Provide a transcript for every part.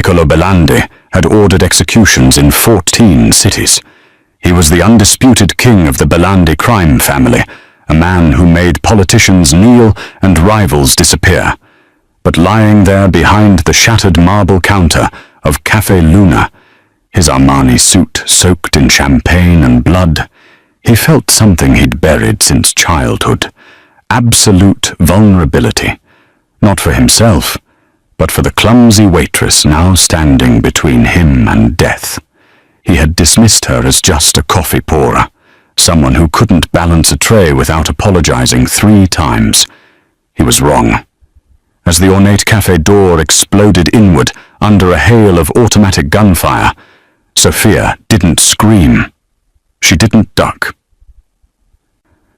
Niccolo Belandi had ordered executions in 14 cities. He was the undisputed king of the Belandi crime family, a man who made politicians kneel and rivals disappear. But lying there behind the shattered marble counter of Café Luna, his Armani suit soaked in champagne and blood, he felt something he'd buried since childhood. Absolute vulnerability. Not for himself, but for the clumsy waitress now standing between him and death. He had dismissed her as just a coffee pourer, someone who couldn't balance a tray without apologizing 3 times. He was wrong. As the ornate cafe door exploded inward under a hail of automatic gunfire, Sophia didn't scream. She didn't duck.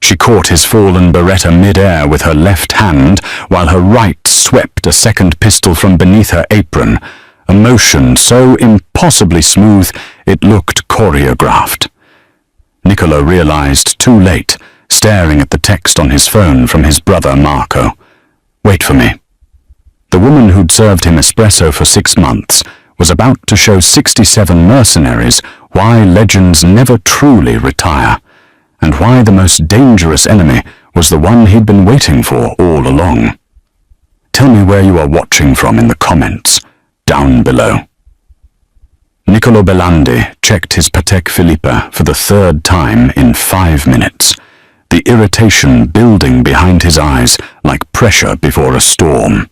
She caught his fallen Beretta mid-air with her left hand, while her right swept a second pistol from beneath her apron, a motion so impossibly smooth it looked choreographed. Niccolo realized too late, staring at the text on his phone from his brother Marco. "Wait for me." The woman who'd served him espresso for 6 months was about to show 67 mercenaries why legends never truly retire, and why the most dangerous enemy was the one he'd been waiting for all along. Tell me where you are watching from in the comments, down below. Niccolo Belandi checked his Patek Philippe for the 3rd time in 5 minutes, the irritation building behind his eyes like pressure before a storm.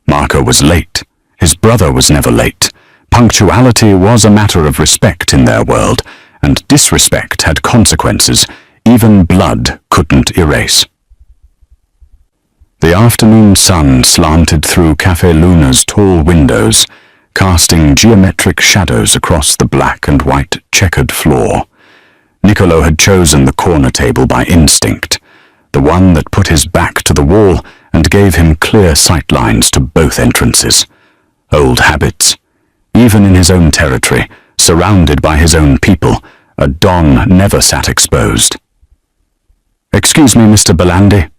Marco was late. His brother was never late. Punctuality was a matter of respect in their world, and disrespect had consequences even blood couldn't erase. The afternoon sun slanted through Café Luna's tall windows, casting geometric shadows across the black and white checkered floor. Niccolo had chosen the corner table by instinct, the one that put his back to the wall and gave him clear sightlines to both entrances. Old habits. Even in his own territory, surrounded by his own people, a don never sat exposed. "Excuse me, Mr. Belandi."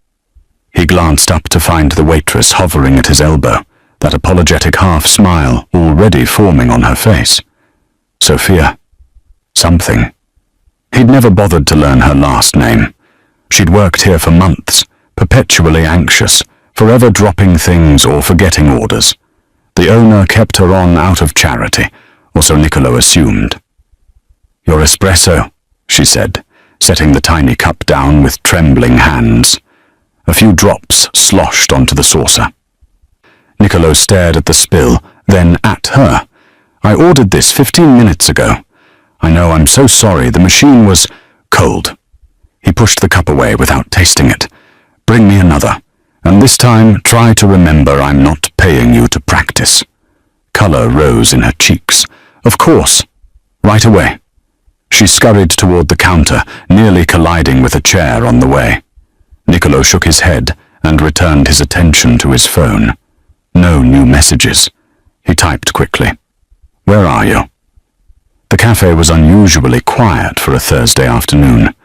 He glanced up to find the waitress hovering at his elbow, that apologetic half-smile already forming on her face. Sophia. Something. He'd never bothered to learn her last name. She'd worked here for months, perpetually anxious, forever dropping things or forgetting orders. The owner kept her on out of charity, or so Niccolo assumed. "Your espresso," she said, setting the tiny cup down with trembling hands. A few drops sloshed onto the saucer. Niccolo stared at the spill, then at her. "I ordered this 15 minutes ago. I know, I'm so sorry, the machine was cold." He pushed the cup away without tasting it. "Bring me another, and this time try to remember I'm not paying you to practice." Color rose in her cheeks. "Of course. Right away." She scurried toward the counter, nearly colliding with a chair on the way. Niccolo shook his head and returned his attention to his phone. No new messages. He typed quickly. "Where are you?" The cafe was unusually quiet for a Thursday afternoon.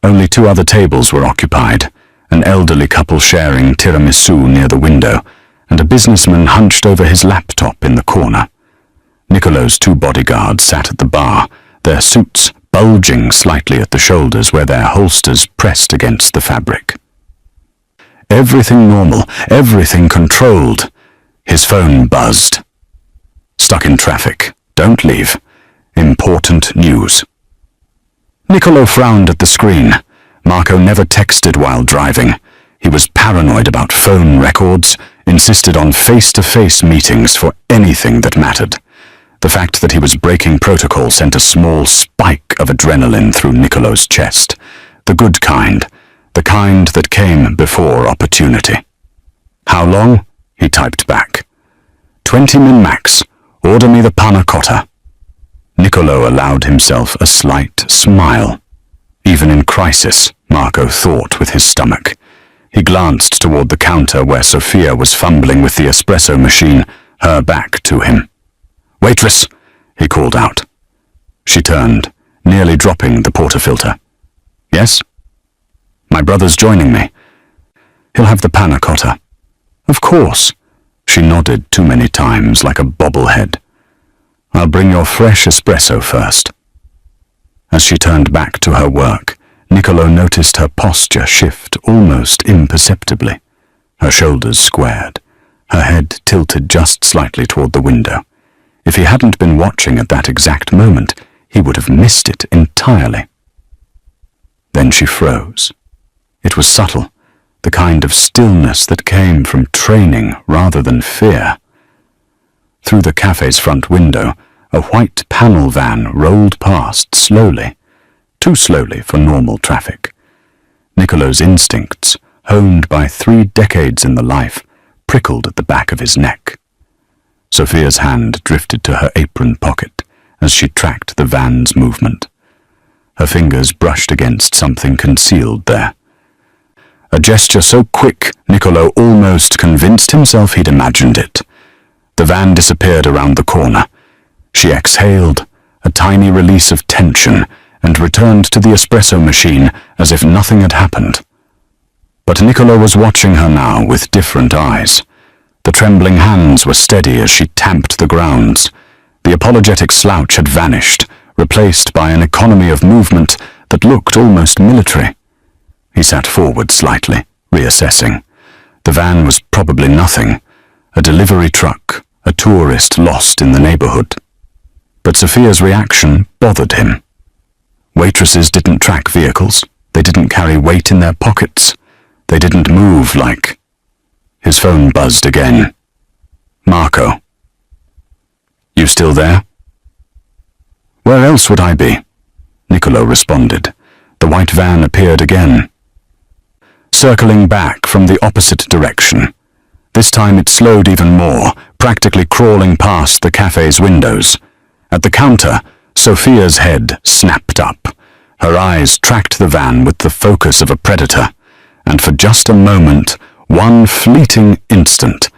Only 2 other tables were occupied, an elderly couple sharing tiramisu near the window, and a businessman hunched over his laptop in the corner. Niccolo's 2 bodyguards sat at the bar, their suits bulging slightly at the shoulders where their holsters pressed against the fabric. Everything normal, everything controlled. His phone buzzed. "Stuck in traffic. Don't leave. Important news." Niccolo frowned at the screen. Marco never texted while driving. He was paranoid about phone records, insisted on face-to-face meetings for anything that mattered. The fact that he was breaking protocol sent a small spike of adrenaline through Niccolo's chest. The good kind, the kind that came before opportunity. "How long?" he typed back. 20 min max. Order me the panna cotta." Niccolo allowed himself a slight smile. Even in crisis, Marco thought with his stomach. He glanced toward the counter where Sophia was fumbling with the espresso machine, her back to him. "Waitress," he called out. She turned, nearly dropping the portafilter. "Yes?" "My brother's joining me. He'll have the panna cotta." "Of course." She nodded too many times like a bobblehead. "I'll bring your fresh espresso first." As she turned back to her work, Niccolo noticed her posture shift almost imperceptibly. Her shoulders squared, her head tilted just slightly toward the window. If he hadn't been watching at that exact moment, he would have missed it entirely. Then she froze. It was subtle, the kind of stillness that came from training rather than fear. Through the cafe's front window, a white panel van rolled past slowly, too slowly for normal traffic. Niccolo's instincts, honed by 3 decades in the life, prickled at the back of his neck. Sophia's hand drifted to her apron pocket as she tracked the van's movement. Her fingers brushed against something concealed there. A gesture so quick, Niccolo almost convinced himself he'd imagined it. The van disappeared around the corner. She exhaled, a tiny release of tension, and returned to the espresso machine as if nothing had happened. But Niccolo was watching her now with different eyes. The trembling hands were steady as she tamped the grounds. The apologetic slouch had vanished, replaced by an economy of movement that looked almost military. He sat forward slightly, reassessing. The van was probably nothing, a delivery truck, a tourist lost in the neighborhood. But Sophia's reaction bothered him. Waitresses didn't track vehicles, they didn't carry weight in their pockets, they didn't move like... His phone buzzed again. "Marco." "You still there?" "Where else would I be?" Niccolo responded. The white van appeared again, circling back from the opposite direction. This time it slowed even more, practically crawling past the cafe's windows. At the counter, Sophia's head snapped up. Her eyes tracked the van with the focus of a predator, and for just a moment, one fleeting instant,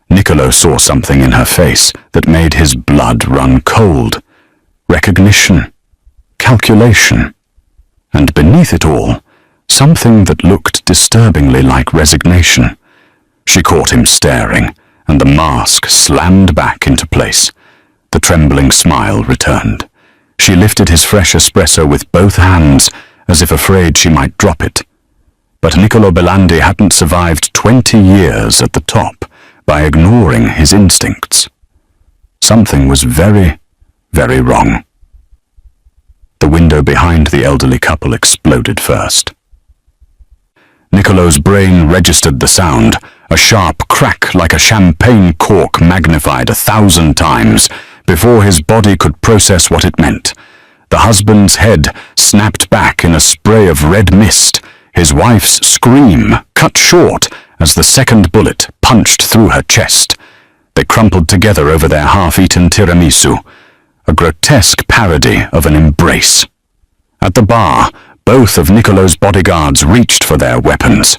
Niccolo saw something in her face that made his blood run cold. Recognition, calculation, and beneath it all, something that looked disturbingly like resignation. She caught him staring, and the mask slammed back into place. The trembling smile returned. She lifted his fresh espresso with both hands, as if afraid she might drop it. But Niccolo Belandi hadn't survived 20 years at the top by ignoring his instincts. Something was very, very wrong. The window behind the elderly couple exploded first. Niccolo's brain registered the sound, a sharp crack like a champagne cork magnified 1,000 times, before his body could process what it meant. The husband's head snapped back in a spray of red mist, his wife's scream cut short as the second bullet punched through her chest. They crumpled together over their half-eaten tiramisu, a grotesque parody of an embrace. At the bar, both of Niccolo's bodyguards reached for their weapons.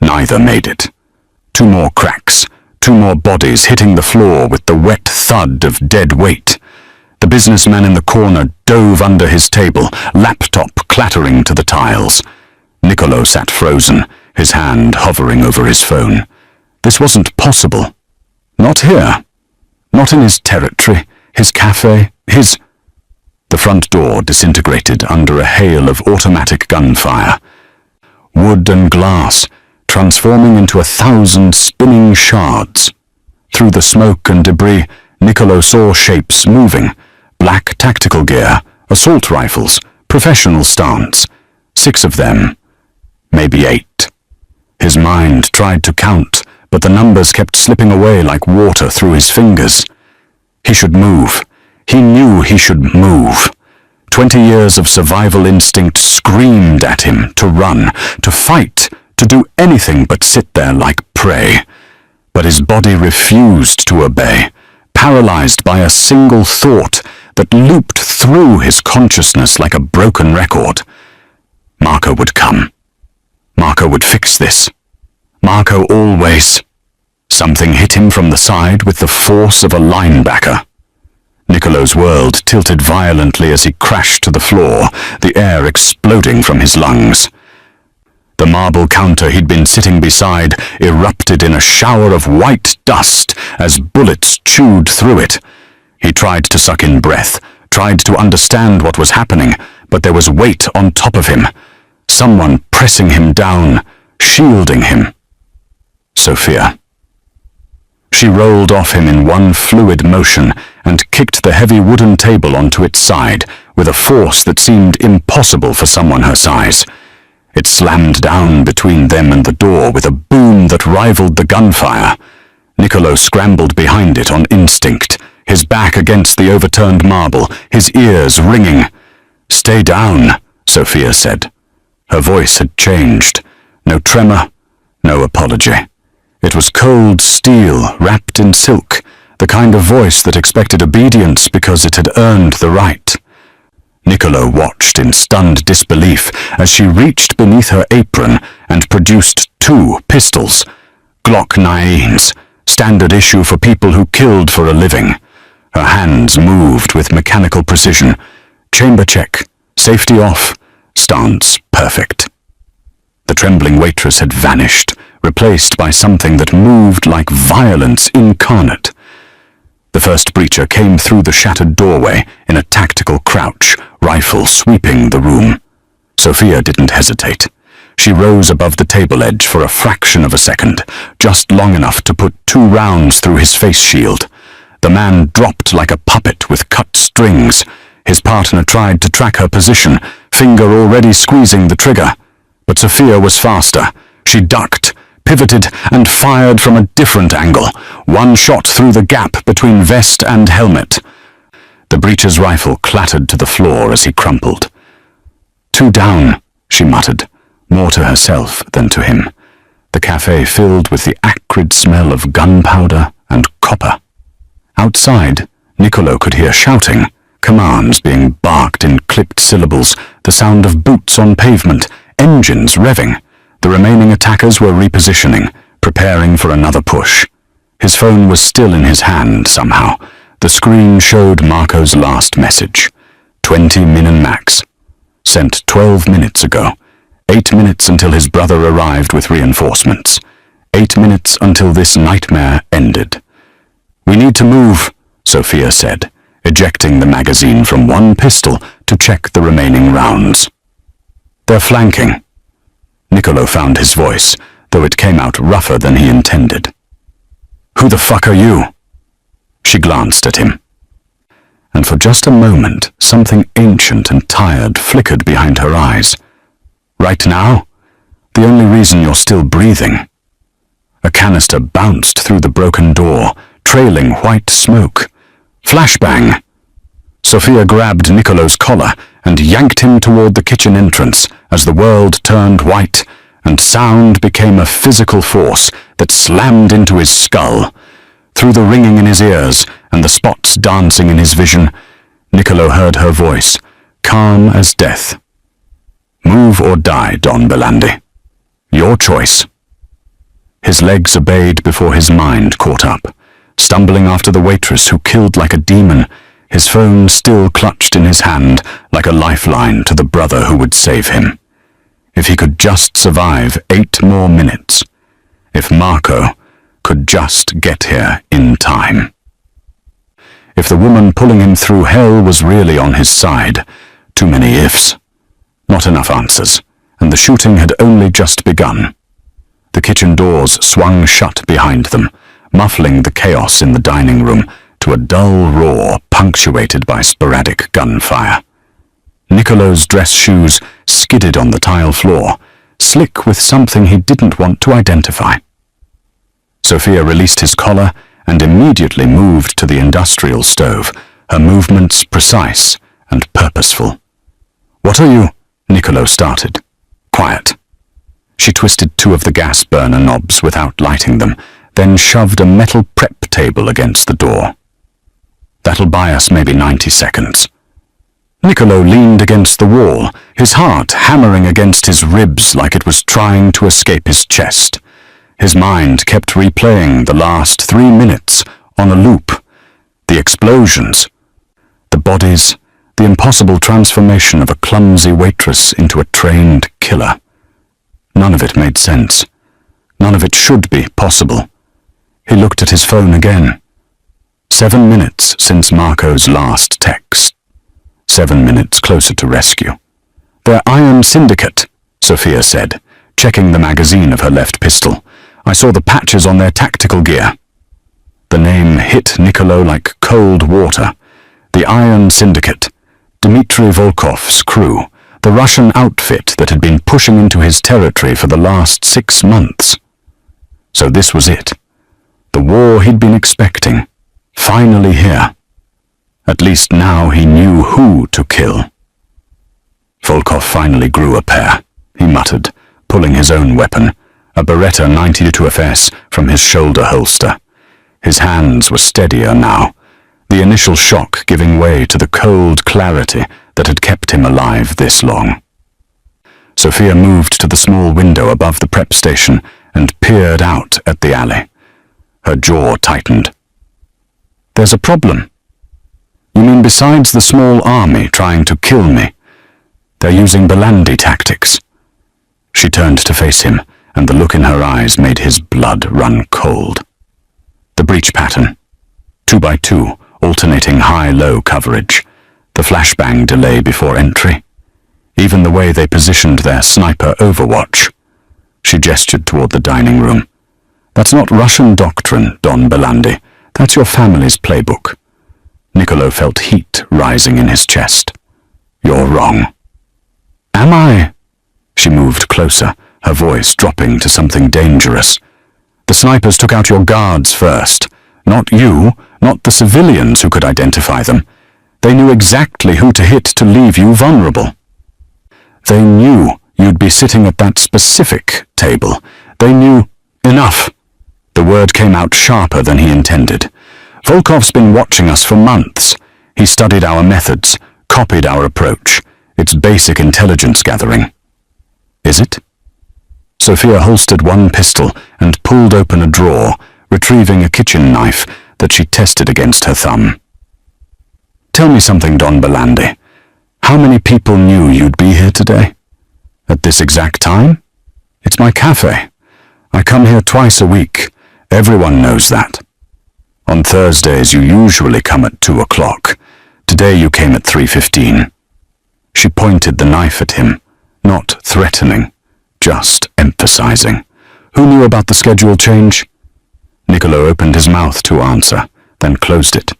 Neither made it. 2 more cracks, 2 more bodies hitting the floor with the wet thud of dead weight. The businessman in the corner dove under his table, laptop clattering to the tiles. Niccolo sat frozen, his hand hovering over his phone. This wasn't possible. Not here. Not in his territory, his cafe, his... The front door disintegrated under a hail of automatic gunfire. Wood and glass, transforming into 1,000 spinning shards. Through the smoke and debris, Niccolo saw shapes moving. Black tactical gear, assault rifles, professional stance. 6 of them. Maybe 8. His mind tried to count, but the numbers kept slipping away like water through his fingers. He should move. He knew he should move. 20 years of survival instinct screamed at him to run, to fight, to do anything but sit there like prey. But his body refused to obey, paralyzed by a single thought that looped through his consciousness like a broken record. Marco would come. Marco would fix this. Marco always. Something hit him from the side with the force of a linebacker. Niccolo's world tilted violently as he crashed to the floor, the air exploding from his lungs. The marble counter he'd been sitting beside erupted in a shower of white dust as bullets chewed through it. He tried to suck in breath, tried to understand what was happening, but there was weight on top of him. Someone pressing him down, shielding him. Sophia. She rolled off him in one fluid motion and kicked the heavy wooden table onto its side with a force that seemed impossible for someone her size. It slammed down between them and the door with a boom that rivaled the gunfire. Niccolo scrambled behind it on instinct, his back against the overturned marble, his ears ringing. "Stay down," Sophia said. Her voice had changed. No tremor, no apology. It was cold steel wrapped in silk, the kind of voice that expected obedience because it had earned the right. Niccolo watched in stunned disbelief as she reached beneath her apron and produced 2 pistols. Glock 9s, standard issue for people who killed for a living. Her hands moved with mechanical precision. Chamber check, safety off, stance perfect. The trembling waitress had vanished, replaced by something that moved like violence incarnate. The first breacher came through the shattered doorway in a tactical crouch, rifle sweeping the room. Sophia didn't hesitate. She rose above the table edge for a fraction of a second, just long enough to put 2 rounds through his face shield. The man dropped like a puppet with cut strings. His partner tried to track her position, finger already squeezing the trigger. But Sophia was faster. She ducked, pivoted, and fired from a different angle, one shot through the gap between vest and helmet. The breacher's rifle clattered to the floor as he crumpled. "2 down," she muttered, more to herself than to him. The cafe filled with the acrid smell of gunpowder and copper. Outside, Niccolo could hear shouting, commands being barked in clipped syllables, the sound of boots on pavement, engines revving. The remaining attackers were repositioning, preparing for another push. His phone was still in his hand somehow. The screen showed Marco's last message. 20 min max. Sent 12 minutes ago. 8 minutes until his brother arrived with reinforcements. 8 minutes until this nightmare ended. "We need to move," Sophia said, ejecting the magazine from one pistol to check the remaining rounds. "They're flanking." Niccolo found his voice, though it came out rougher than he intended. "Who the fuck are you?" She glanced at him. And for just a moment, something ancient and tired flickered behind her eyes. "Right now? The only reason you're still breathing." A canister bounced through the broken door, trailing white smoke. Flashbang! Sophia grabbed Niccolo's collar and yanked him toward the kitchen entrance as the world turned white and sound became a physical force that slammed into his skull. Through the ringing in his ears and the spots dancing in his vision, Niccolo heard her voice, calm as death. "Move or die, Don Belandi. Your choice." His legs obeyed before his mind caught up, stumbling after the waitress who killed like a demon, his phone still clutched in his hand like a lifeline to the brother who would save him. If he could just survive 8 more minutes. If Marco could just get here in time. If the woman pulling him through hell was really on his side, too many ifs. Not enough answers, and the shooting had only just begun. The kitchen doors swung shut behind them, muffling the chaos in the dining room to a dull roar punctuated by sporadic gunfire. Niccolo's dress shoes skidded on the tile floor, slick with something he didn't want to identify. Sophia released his collar and immediately moved to the industrial stove, her movements precise and purposeful. "What are you?" Niccolo started. "Quiet." She twisted 2 of the gas burner knobs without lighting them, then shoved a metal prep table against the door. "That'll buy us maybe 90 seconds. Niccolo leaned against the wall, his heart hammering against his ribs like it was trying to escape his chest. His mind kept replaying the last 3 minutes on a loop. The explosions, the bodies, the impossible transformation of a clumsy waitress into a trained killer. None of it made sense. None of it should be possible. He looked at his phone again. 7 minutes since Marco's last text. 7 minutes closer to rescue. "They're Iron Syndicate," Sophia said, checking the magazine of her left pistol. "I saw the patches on their tactical gear." The name hit Niccolo like cold water. The Iron Syndicate. Dmitry Volkov's crew. The Russian outfit that had been pushing into his territory for the last 6 months. So this was it. The war he'd been expecting. Finally here. At least now he knew who to kill. Volkov finally grew a pair, he muttered, pulling his own weapon, a Beretta 92 FS from his shoulder holster. His hands were steadier now, the initial shock giving way to the cold clarity that had kept him alive this long. Sophia moved to the small window above the prep station and peered out at the alley. Her jaw tightened. "There's a problem." "You mean besides the small army trying to kill me? They're using Belandi tactics." She turned to face him, and the look in her eyes made his blood run cold. The breach pattern. 2x2, alternating high-low coverage. The flashbang delay before entry. Even the way they positioned their sniper overwatch. She gestured toward the dining room. "That's not Russian doctrine, Don Belandi. That's your family's playbook." Niccolo felt heat rising in his chest. "You're wrong." "Am I?" She moved closer, her voice dropping to something dangerous. "The snipers took out your guards first. Not you, not the civilians who could identify them. They knew exactly who to hit to leave you vulnerable. They knew you'd be sitting at that specific table. They knew—" "Enough!" The word came out sharper than he intended. "Volkov's been watching us for months. He studied our methods, copied our approach. It's basic intelligence gathering." "Is it?" Sophia holstered one pistol and pulled open a drawer, retrieving a kitchen knife that she tested against her thumb. "Tell me something, Don Belandi. How many people knew you'd be here today? At this exact time? It's my cafe. I come here twice a week. Everyone knows that. On Thursdays you usually come at 2 o'clock. Today you came at 3:15. She pointed the knife at him, not threatening, just emphasizing. "Who knew about the schedule change?" Niccolo opened his mouth to answer, then closed it.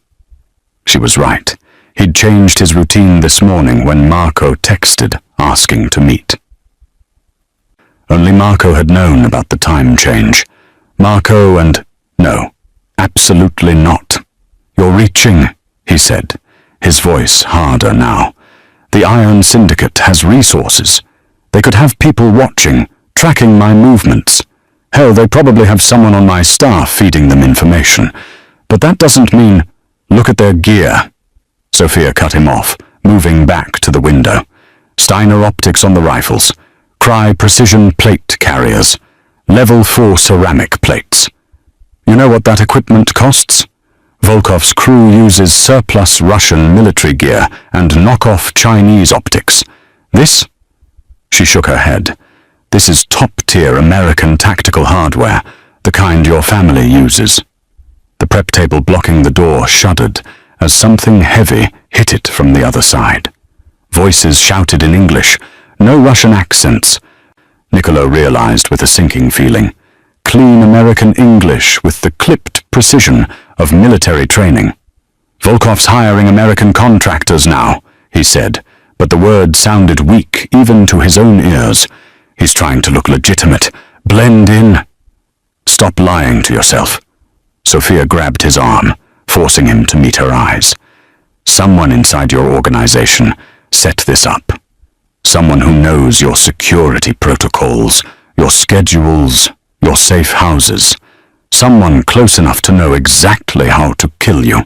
She was right. He'd changed his routine this morning when Marco texted, asking to meet. Only Marco had known about the time change. Marco and— "No, absolutely not. You're reaching," he said, his voice harder now. "The Iron Syndicate has resources. They could have people watching, tracking my movements. Hell, they probably have someone on my staff feeding them information. But that doesn't mean— Look at their gear." Sophia cut him off, moving back to the window. Steiner optics on the rifles. Cry precision plate carriers. Level 4 ceramic plates. You know what that equipment costs? Volkov's crew uses surplus Russian military gear and knockoff Chinese optics. This? She shook her head. This is top-tier American tactical hardware, the kind your family uses. The prep table blocking the door shuddered as something heavy hit it from the other side. Voices shouted in English, no Russian accents. Niccolo realized with a sinking feeling. Clean American English with the clipped precision of military training. "Volkov's hiring American contractors now," he said, but the word sounded weak even to his own ears. "He's trying to look legitimate, blend in." "Stop lying to yourself." Sophia grabbed his arm, forcing him to meet her eyes. "Someone inside your organization set this up. Someone who knows your security protocols, your schedules, your safe houses. Someone close enough to know exactly how to kill you."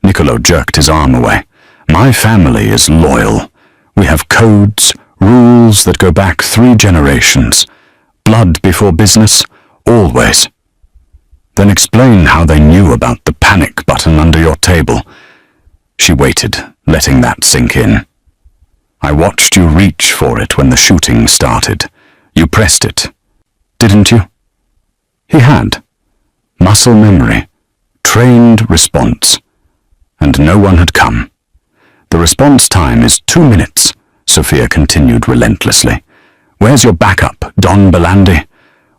Niccolo jerked his arm away. "My family is loyal. We have codes, rules that go back 3 generations. Blood before business, always." "Then explain how they knew about the panic button under your table." She waited, letting that sink in. "I watched you reach for it when the shooting started. You pressed it, didn't you? He had. Muscle memory, trained response, and no one had come. The response time is 2 minutes, Sophia continued relentlessly. Where's your backup, Don Belandi?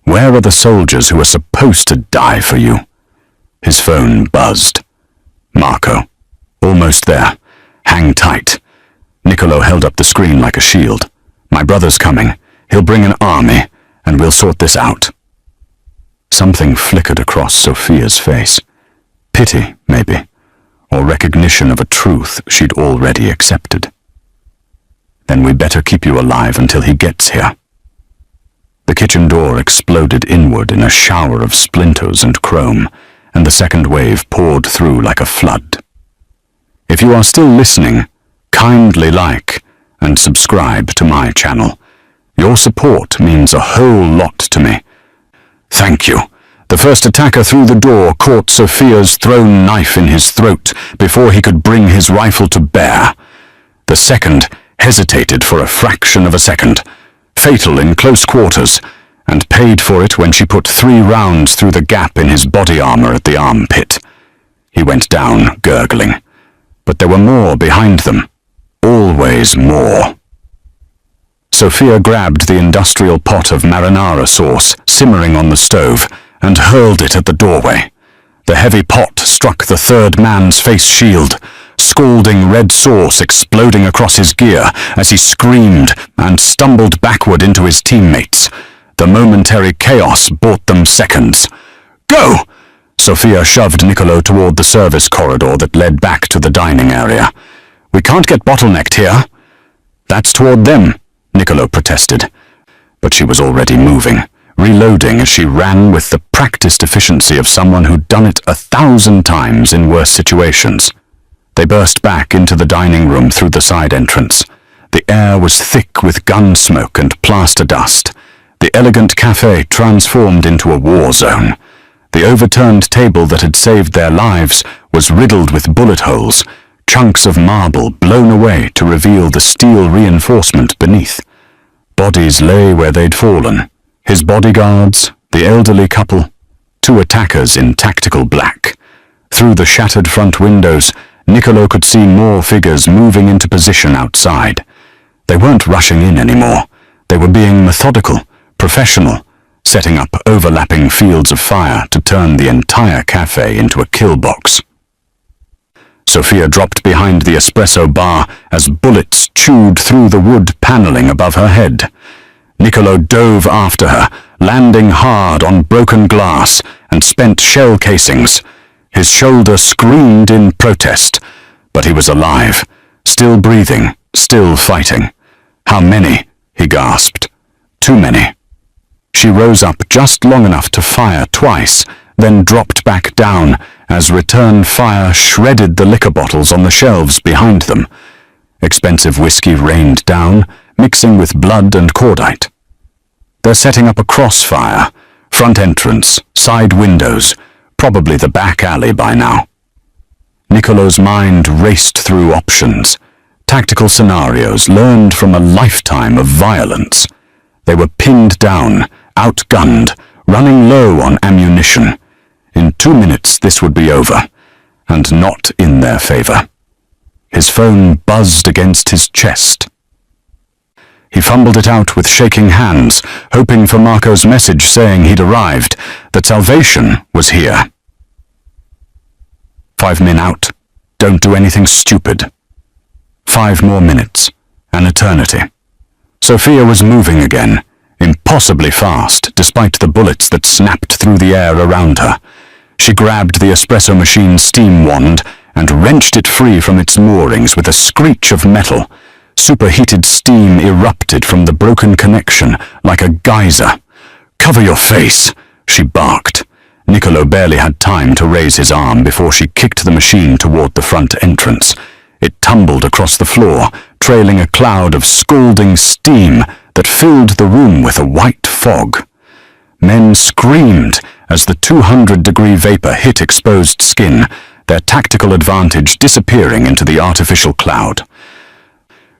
Where are the soldiers who are supposed to die for you? His phone buzzed. Marco. Almost there. Hang tight. Niccolo held up the screen like a shield. My brother's coming. He'll bring an army, and we'll sort this out. Something flickered across Sophia's face. Pity, maybe, or recognition of a truth she'd already accepted. Then we better keep you alive until he gets here. The kitchen door exploded inward in a shower of splinters and chrome, and the second wave poured through like a flood. If you are still listening, kindly like and subscribe to my channel. Your support means a whole lot to me. Thank you. The first attacker through the door caught Sophia's thrown knife in his throat before he could bring his rifle to bear. The second hesitated for a fraction of a second, fatal in close quarters, and paid for it when she put 3 rounds through the gap in his body armor at the armpit. He went down, gurgling. But there were more behind them. Always more. Sophia grabbed the industrial pot of marinara sauce simmering on the stove and hurled it at the doorway. The heavy pot struck the third man's face shield, scalding red sauce exploding across his gear as he screamed and stumbled backward into his teammates. The momentary chaos bought them seconds. Go! Sophia shoved Niccolo toward the service corridor that led back to the dining area. We can't get bottlenecked here. That's toward them, Niccolo protested. But she was already moving, reloading as she ran with the practiced efficiency of someone who'd done it 1,000 times in worse situations. They burst back into the dining room through the side entrance. The air was thick with gun smoke and plaster dust. The elegant café transformed into a war zone. The overturned table that had saved their lives was riddled with bullet holes, chunks of marble blown away to reveal the steel reinforcement beneath. Bodies lay where they'd fallen. His bodyguards, the elderly couple, 2 attackers in tactical black. Through the shattered front windows, Niccolo could see more figures moving into position outside. They weren't rushing in anymore. They were being methodical, professional, setting up overlapping fields of fire to turn the entire café into a kill box. Sophia dropped behind the espresso bar as bullets chewed through the wood paneling above her head. Niccolo dove after her, landing hard on broken glass and spent shell casings. His shoulder screamed in protest, but he was alive, still breathing, still fighting. How many? He gasped. Too many. She rose up just long enough to fire twice, then dropped back down as return fire shredded the liquor bottles on the shelves behind them. Expensive whiskey rained down, mixing with blood and cordite. They're setting up a crossfire, front entrance, side windows, probably the back alley by now. Niccolo's mind raced through options, tactical scenarios learned from a lifetime of violence. They were pinned down, outgunned, running low on ammunition. In 2 minutes this would be over, and not in their favor. His phone buzzed against his chest. He fumbled it out with shaking hands, hoping for Marco's message saying he'd arrived, that salvation was here. 5 men out. Don't do anything stupid. 5 more minutes. An eternity. Sophia was moving again, impossibly fast, despite the bullets that snapped through the air around her. She grabbed the espresso machine's steam wand and wrenched it free from its moorings with a screech of metal. Superheated steam erupted from the broken connection like a geyser. "Cover your face," she barked. Niccolo barely had time to raise his arm before she kicked the machine toward the front entrance. It tumbled across the floor, trailing a cloud of scalding steam that filled the room with a white fog. Men screamed as the 200-degree vapor hit exposed skin, their tactical advantage disappearing into the artificial cloud.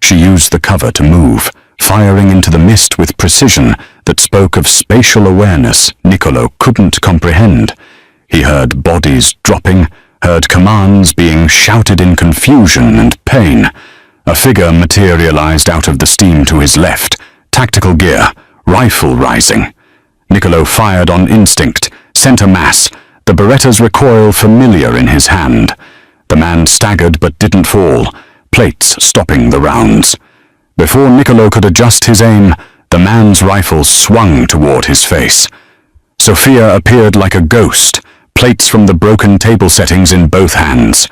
She used the cover to move, firing into the mist with precision that spoke of spatial awareness Niccolo couldn't comprehend. He heard bodies dropping, heard commands being shouted in confusion and pain. A figure materialized out of the steam to his left, tactical gear, rifle rising. Niccolo fired on instinct, center mass, the Beretta's recoil familiar in his hand. The man staggered but didn't fall, plates stopping the rounds. Before Niccolo could adjust his aim, the man's rifle swung toward his face. Sophia appeared like a ghost, plates from the broken table settings in both hands.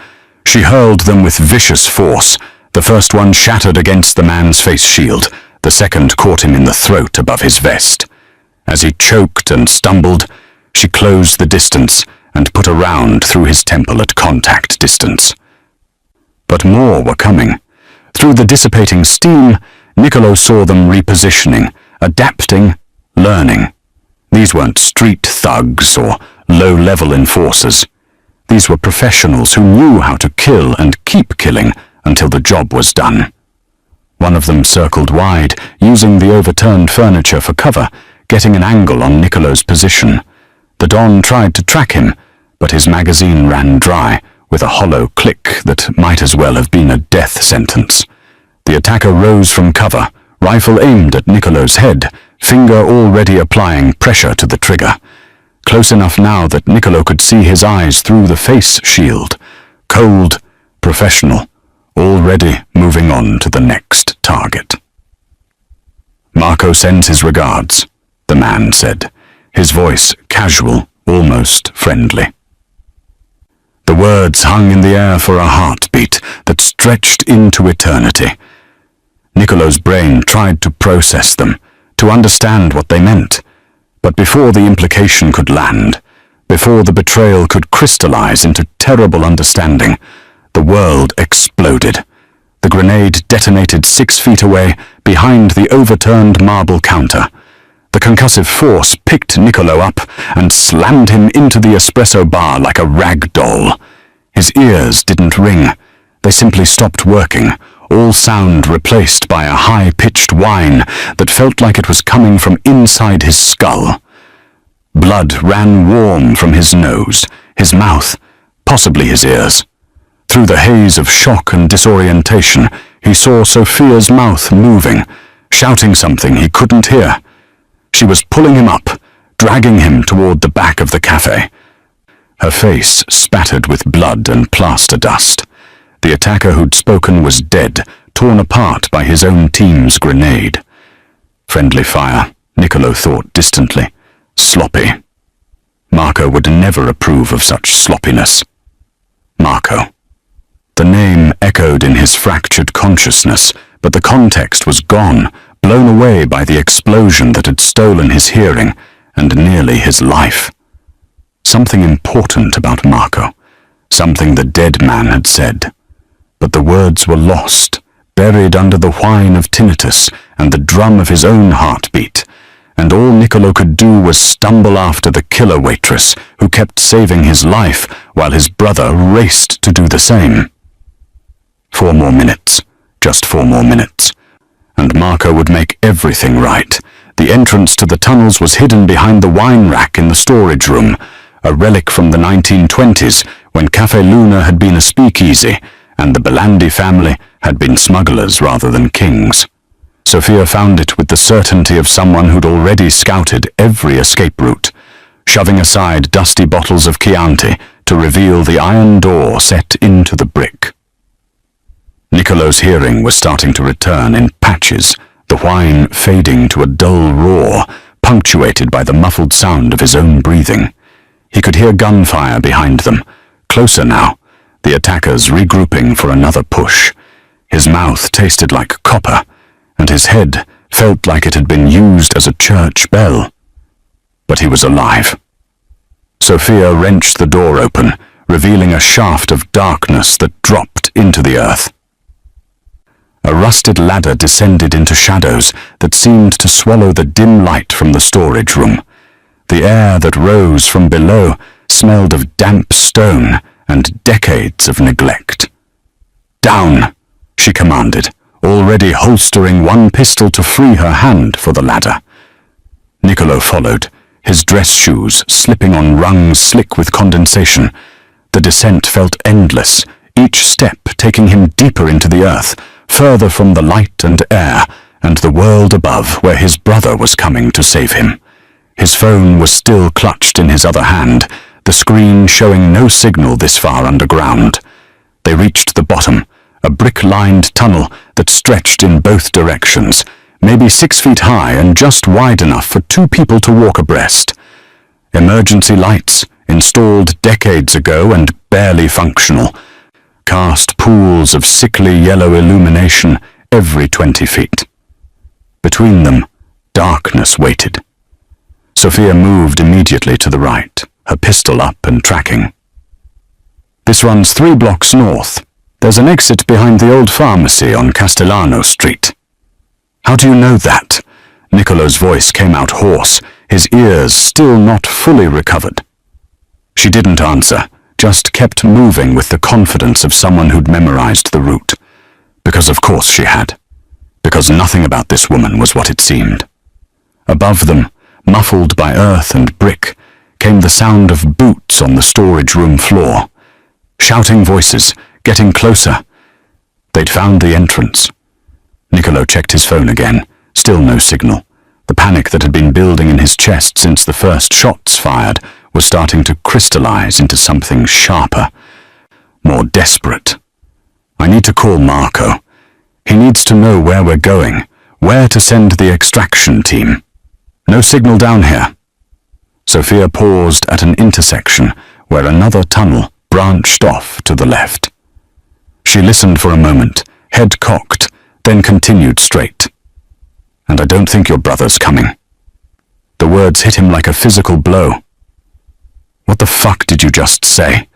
She hurled them with vicious force. The first one shattered against the man's face shield. The second caught him in the throat above his vest. As he choked and stumbled, she closed the distance and put a round through his temple at contact distance. But more were coming. Through the dissipating steam, Niccolo saw them repositioning, adapting, learning. These weren't street thugs or low-level enforcers. These were professionals who knew how to kill and keep killing until the job was done. One of them circled wide, using the overturned furniture for cover, getting an angle on Niccolo's position. The Don tried to track him, but his magazine ran dry, with a hollow click that might as well have been a death sentence. The attacker rose from cover, rifle aimed at Niccolo's head, finger already applying pressure to the trigger. Close enough now that Niccolo could see his eyes through the face shield. Cold, professional, already moving on to the next target. "Marco sends his regards," the man said, his voice casual, almost friendly. The words hung in the air for a heartbeat that stretched into eternity. Niccolo's brain tried to process them, to understand what they meant. But before the implication could land, before the betrayal could crystallize into terrible understanding, the world exploded. The grenade detonated 6 feet away, behind the overturned marble counter. The concussive force picked Niccolo up and slammed him into the espresso bar like a rag doll. His ears didn't ring. They simply stopped working, all sound replaced by a high-pitched whine that felt like it was coming from inside his skull. Blood ran warm from his nose, his mouth, possibly his ears. Through the haze of shock and disorientation, he saw Sophia's mouth moving, shouting something he couldn't hear. She was pulling him up, dragging him toward the back of the cafe. Her face spattered with blood and plaster dust. The attacker who'd spoken was dead, torn apart by his own team's grenade. Friendly fire, Niccolo thought distantly. Sloppy. Marco would never approve of such sloppiness. Marco. The name echoed in his fractured consciousness, but the context was gone, blown away by the explosion that had stolen his hearing and nearly his life. Something important about Marco, something the dead man had said. But the words were lost, buried under the whine of tinnitus and the drum of his own heartbeat, and all Niccolo could do was stumble after the killer waitress who kept saving his life while his brother raced to do the same. 4 more minutes, just 4 more minutes, and Marco would make everything right. The entrance to the tunnels was hidden behind the wine rack in the storage room, a relic from the 1920s when Café Luna had been a speakeasy and the Belandi family had been smugglers rather than kings. Sophia found it with the certainty of someone who'd already scouted every escape route, shoving aside dusty bottles of Chianti to reveal the iron door set into the brick. Niccolo's hearing was starting to return in patches, the whine fading to a dull roar, punctuated by the muffled sound of his own breathing. He could hear gunfire behind them, closer now, the attackers regrouping for another push. His mouth tasted like copper, and his head felt like it had been used as a church bell. But he was alive. Sophia wrenched the door open, revealing a shaft of darkness that dropped into the earth. A rusted ladder descended into shadows that seemed to swallow the dim light from the storage room. The air that rose from below smelled of damp stone and decades of neglect. "Down," she commanded, already holstering one pistol to free her hand for the ladder. Niccolo followed, his dress shoes slipping on rungs slick with condensation. The descent felt endless, each step taking him deeper into the earth, further from the light and air, and the world above where his brother was coming to save him. His phone was still clutched in his other hand, the screen showing no signal this far underground. They reached the bottom, a brick-lined tunnel that stretched in both directions, maybe 6 feet high and just wide enough for 2 people to walk abreast. Emergency lights, installed decades ago and barely functional, cast pools of sickly yellow illumination every 20 feet. Between them, darkness waited. Sophia moved immediately to the right, her pistol up and tracking. "This runs 3 blocks north. There's an exit behind the old pharmacy on Castellano Street." "How do you know that?" Niccolo's voice came out hoarse, his ears still not fully recovered. She didn't answer, just kept moving with the confidence of someone who'd memorized the route. Because of course she had. Because nothing about this woman was what it seemed. Above them, muffled by earth and brick, came the sound of boots on the storage room floor. Shouting voices, getting closer. They'd found the entrance. Niccolo checked his phone again, still no signal. The panic that had been building in his chest since the first shots fired was starting to crystallize into something sharper, more desperate. "I need to call Marco. He needs to know where we're going, where to send the extraction team. No signal down here." Sophia paused at an intersection where another tunnel branched off to the left. She listened for a moment, head cocked, then continued straight. "And I don't think your brother's coming." The words hit him like a physical blow. "What the fuck did you just say?"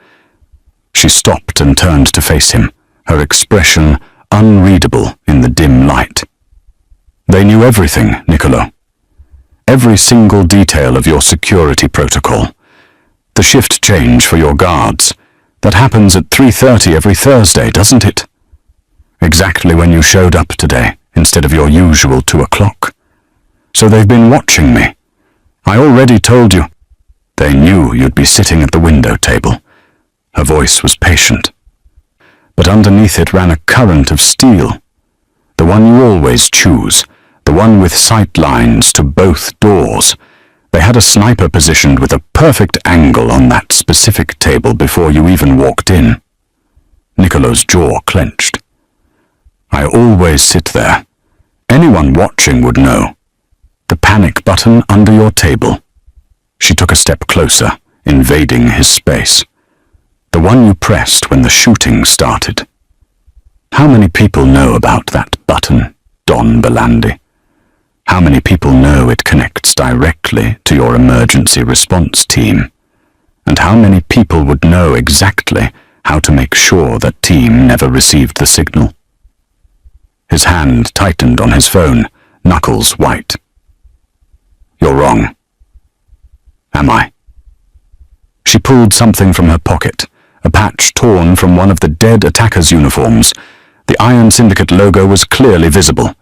She stopped and turned to face him, her expression unreadable in the dim light. "They knew everything, Niccolo. Every single detail of your security protocol. The shift change for your guards. That happens at 3:30 every Thursday, doesn't it? Exactly when you showed up today, instead of your usual 2 o'clock. So they've been watching me. I already told you." "They knew you'd be sitting at the window table." Her voice was patient. But underneath it ran a current of steel. The one you always choose, the one with sight lines to both doors. They had a sniper positioned with a perfect angle on that specific table before you even walked in. Niccolo's jaw clenched. "I always sit there. Anyone watching would know. The panic button under your table." She took a step closer, invading his space. "The one you pressed when the shooting started. How many people know about that button, Don Belandi? How many people know it connects directly to your emergency response team? And how many people would know exactly how to make sure that team never received the signal?" His hand tightened on his phone, knuckles white. "You're wrong." "Am I?" She pulled something from her pocket, a patch torn from one of the dead attackers' uniforms. The Iron Syndicate logo was clearly visible.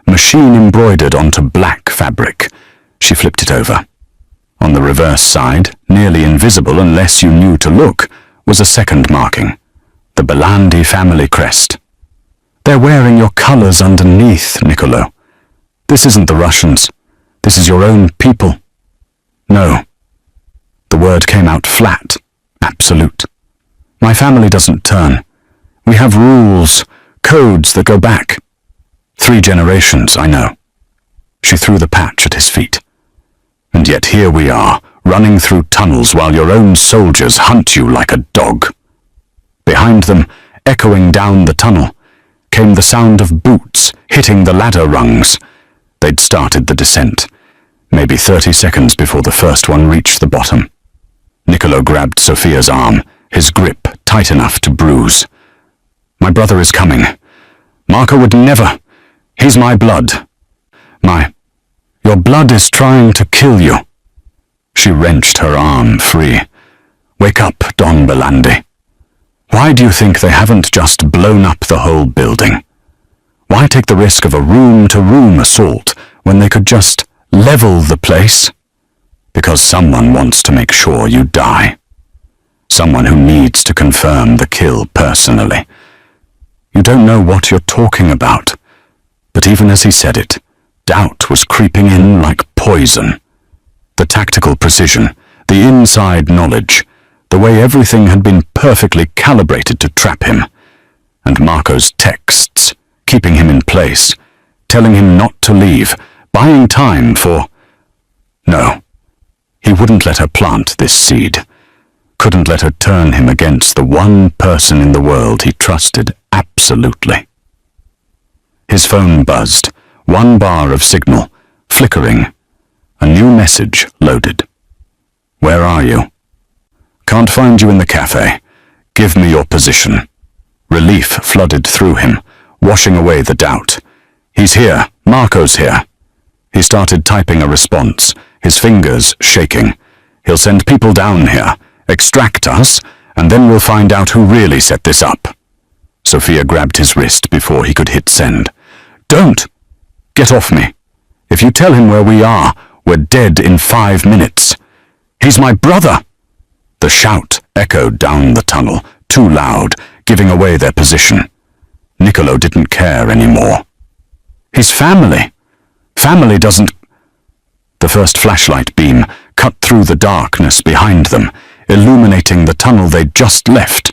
Machine embroidered onto black fabric. She flipped it over. On the reverse side, nearly invisible unless you knew to look, was a second marking. The Belandi family crest. "They're wearing your colors underneath, Niccolo. This isn't the Russians. This is your own people." "No." The word came out flat, absolute. "My family doesn't turn. We have rules, codes that go back. 3 generations, I know." She threw the patch at his feet. "And yet here we are, running through tunnels while your own soldiers hunt you like a dog." Behind them, echoing down the tunnel, came the sound of boots hitting the ladder rungs. They'd started the descent, maybe 30 seconds before the first one reached the bottom. Niccolo grabbed Sophia's arm, his grip tight enough to bruise. "My brother is coming. Marco would never. He's my blood. Your blood is trying to kill you." She wrenched her arm free. "Wake up, Don Belandi. Why do you think they haven't just blown up the whole building? Why take the risk of a room-to-room assault when they could just level the place, because someone wants to make sure you die. Someone who needs to confirm the kill personally. You don't know what you're talking about, but even as he said it, doubt was creeping in like poison. The tactical precision, the inside knowledge, the way everything had been perfectly calibrated to trap him, and Marco's texts, keeping him in place, telling him not to leave, buying time for... No, he wouldn't let her plant this seed, couldn't let her turn him against the one person in the world he trusted absolutely. His phone buzzed, one bar of signal, flickering. A new message loaded. Where are you? Can't find you in the cafe. Give me your position. Relief flooded through him, washing away the doubt. He's here. Marco's here. He started typing a response, his fingers shaking. He'll send people down here, extract us, and then we'll find out who really set this up. Sophia grabbed his wrist before he could hit send. Don't! Get off me. If you tell him where we are, we're dead in 5 minutes. He's my brother! The shout echoed down the tunnel, too loud, giving away their position. Niccolo didn't care anymore. His family. Family doesn't... The first flashlight beam cut through the darkness behind them, illuminating the tunnel they'd just left.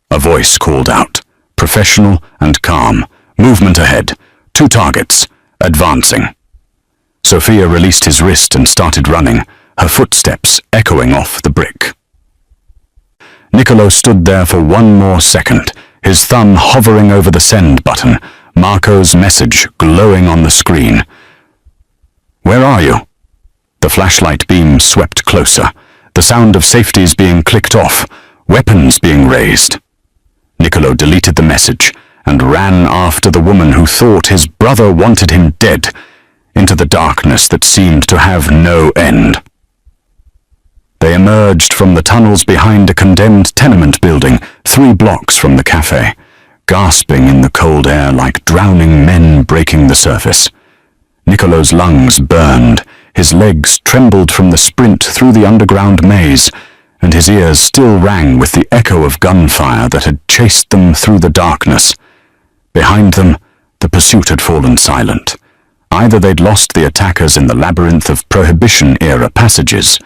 A voice called out, professional and calm. Movement ahead. 2 targets. Advancing. Sophia released his wrist and started running, her footsteps echoing off the brick. Niccolo stood there for 1 more second, his thumb hovering over the send button, Marco's message glowing on the screen. Where are you? The flashlight beam swept closer, the sound of safeties being clicked off, weapons being raised. Niccolo deleted the message and ran after the woman who thought his brother wanted him dead, into the darkness that seemed to have no end. They emerged from the tunnels behind a condemned tenement building 3 blocks from the cafe, gasping in the cold air like drowning men breaking the surface. Niccolo's lungs burned, his legs trembled from the sprint through the underground maze, and his ears still rang with the echo of gunfire that had chased them through the darkness. Behind them, the pursuit had fallen silent. Either they'd lost the attackers in the labyrinth of Prohibition-era passages,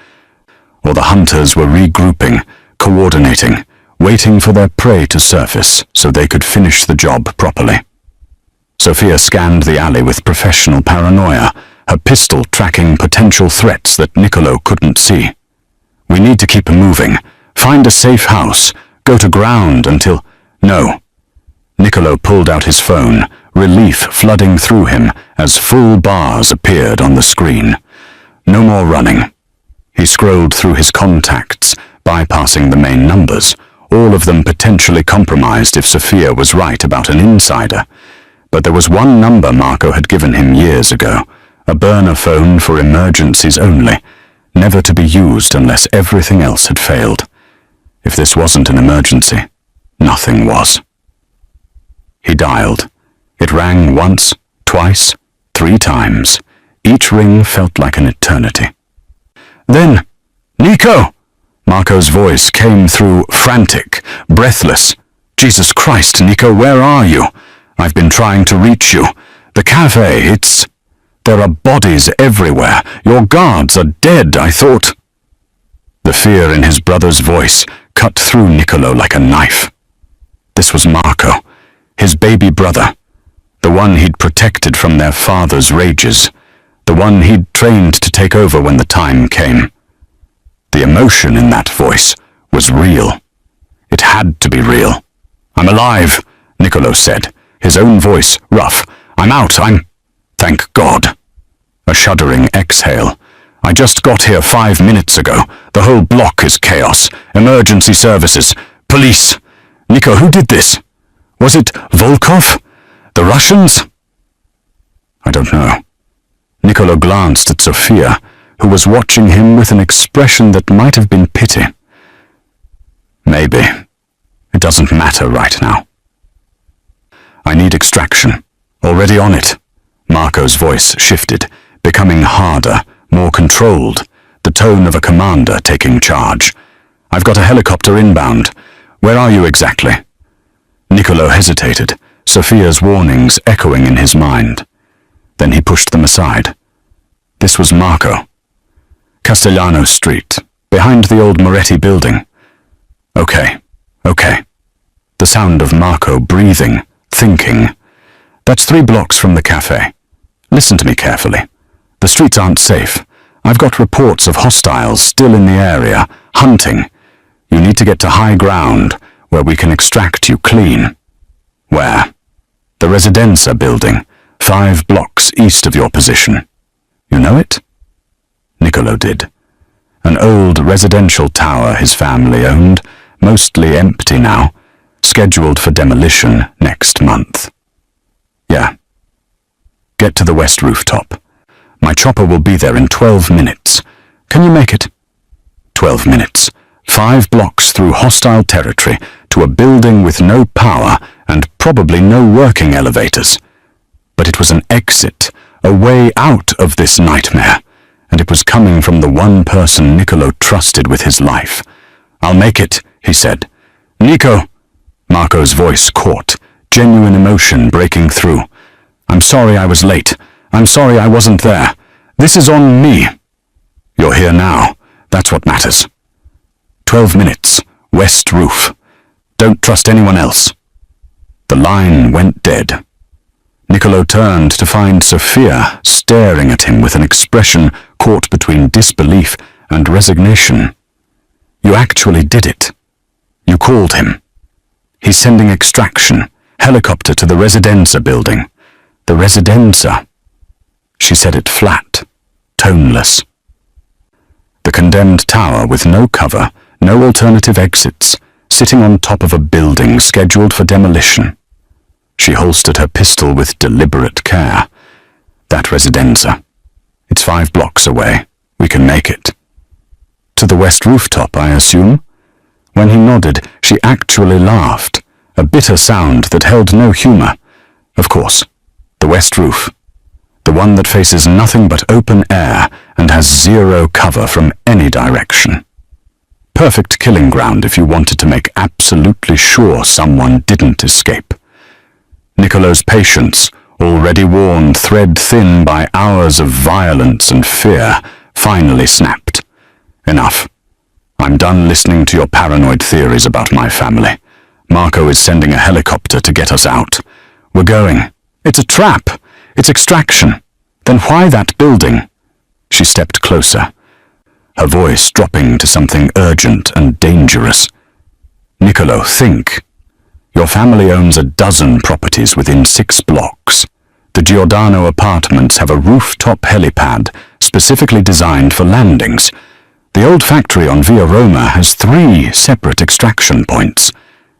or the hunters were regrouping, coordinating, waiting for their prey to surface so they could finish the job properly. Sophia scanned the alley with professional paranoia, her pistol tracking potential threats that Niccolo couldn't see. We need to keep moving. Find a safe house. Go to ground until... No. Niccolo pulled out his phone, relief flooding through him as full bars appeared on the screen. No more running. He scrolled through his contacts, bypassing the main numbers, all of them potentially compromised if Sophia was right about an insider. But there was one number Marco had given him years ago, a burner phone for emergencies only, never to be used unless everything else had failed. If this wasn't an emergency, nothing was. He dialed. It rang once, twice, 3 times. Each ring felt like an eternity. Then, Nico! Marco's voice came through, frantic, breathless. Jesus Christ, Nico, where are you? I've been trying to reach you. The cafe, there are bodies everywhere. Your guards are dead, I thought. The fear in his brother's voice cut through Niccolo like a knife. This was Marco, his baby brother, the one he'd protected from their father's rages, the one he'd trained to take over when the time came. The emotion in that voice was real. It had to be real. I'm alive, Niccolo said, his own voice rough. I'm out, Thank God. A shuddering exhale. I just got here 5 minutes ago. The whole block is chaos. Emergency services. Police. Nico, who did this? Was it Volkov? The Russians? I don't know. Niccolo glanced at Sophia, who was watching him with an expression that might have been pity. Maybe. It doesn't matter right now. I need extraction. Already on it. Marco's voice shifted, becoming harder, more controlled, the tone of a commander taking charge. "I've got a helicopter inbound. Where are you exactly?" Niccolo hesitated, Sophia's warnings echoing in his mind. Then he pushed them aside. This was Marco. "Castellano Street, behind the old Moretti building." Okay. The sound of Marco breathing, thinking. "That's 3 blocks from the cafe. Listen to me carefully. The streets aren't safe. I've got reports of hostiles still in the area, hunting. You need to get to high ground, where we can extract you clean." "Where?" "The Residenza building, 5 blocks east of your position." "You know it?" Niccolo did. An old residential tower his family owned, mostly empty now, scheduled for demolition next month. "Yeah. Get to the west rooftop. My chopper will be there in 12 minutes. Can you make it?" 12 minutes. 5 blocks through hostile territory to a building with no power and probably no working elevators. But it was an exit, a way out of this nightmare, and it was coming from the one person Niccolo trusted with his life. "I'll make it," he said. "Nico!" Marco's voice caught, genuine emotion breaking through. "I'm sorry I was late. I'm sorry I wasn't there. This is on me." "You're here now. That's what matters." 12 minutes, west roof. Don't trust anyone else. The line went dead. Niccolo turned to find Sophia staring at him with an expression caught between disbelief and resignation. "You actually did it. You called him. He's sending extraction, helicopter to the Residenza building." "The Residenza." She said it flat, toneless. The condemned tower with no cover, no alternative exits, sitting on top of a building scheduled for demolition. She holstered her pistol with deliberate care. "That Residenza. It's 5 blocks away. We can make it." "To the west rooftop, I assume?" When he nodded, she actually laughed, a bitter sound that held no humor. "Of course. The west roof. The one that faces nothing but open air and has 0 cover from any direction. Perfect killing ground if you wanted to make absolutely sure someone didn't escape." Niccolo's patience, already worn thread-thin by hours of violence and fear, finally snapped. "Enough. I'm done listening to your paranoid theories about my family. Marco is sending a helicopter to get us out. We're going. It's a trap. It's extraction. Then why that building?" She stepped closer, her voice dropping to something urgent and dangerous. "Niccolo, think. Your family owns a dozen properties within 6 blocks. The Giordano apartments have a rooftop helipad specifically designed for landings. The old factory on Via Roma has 3 separate extraction points.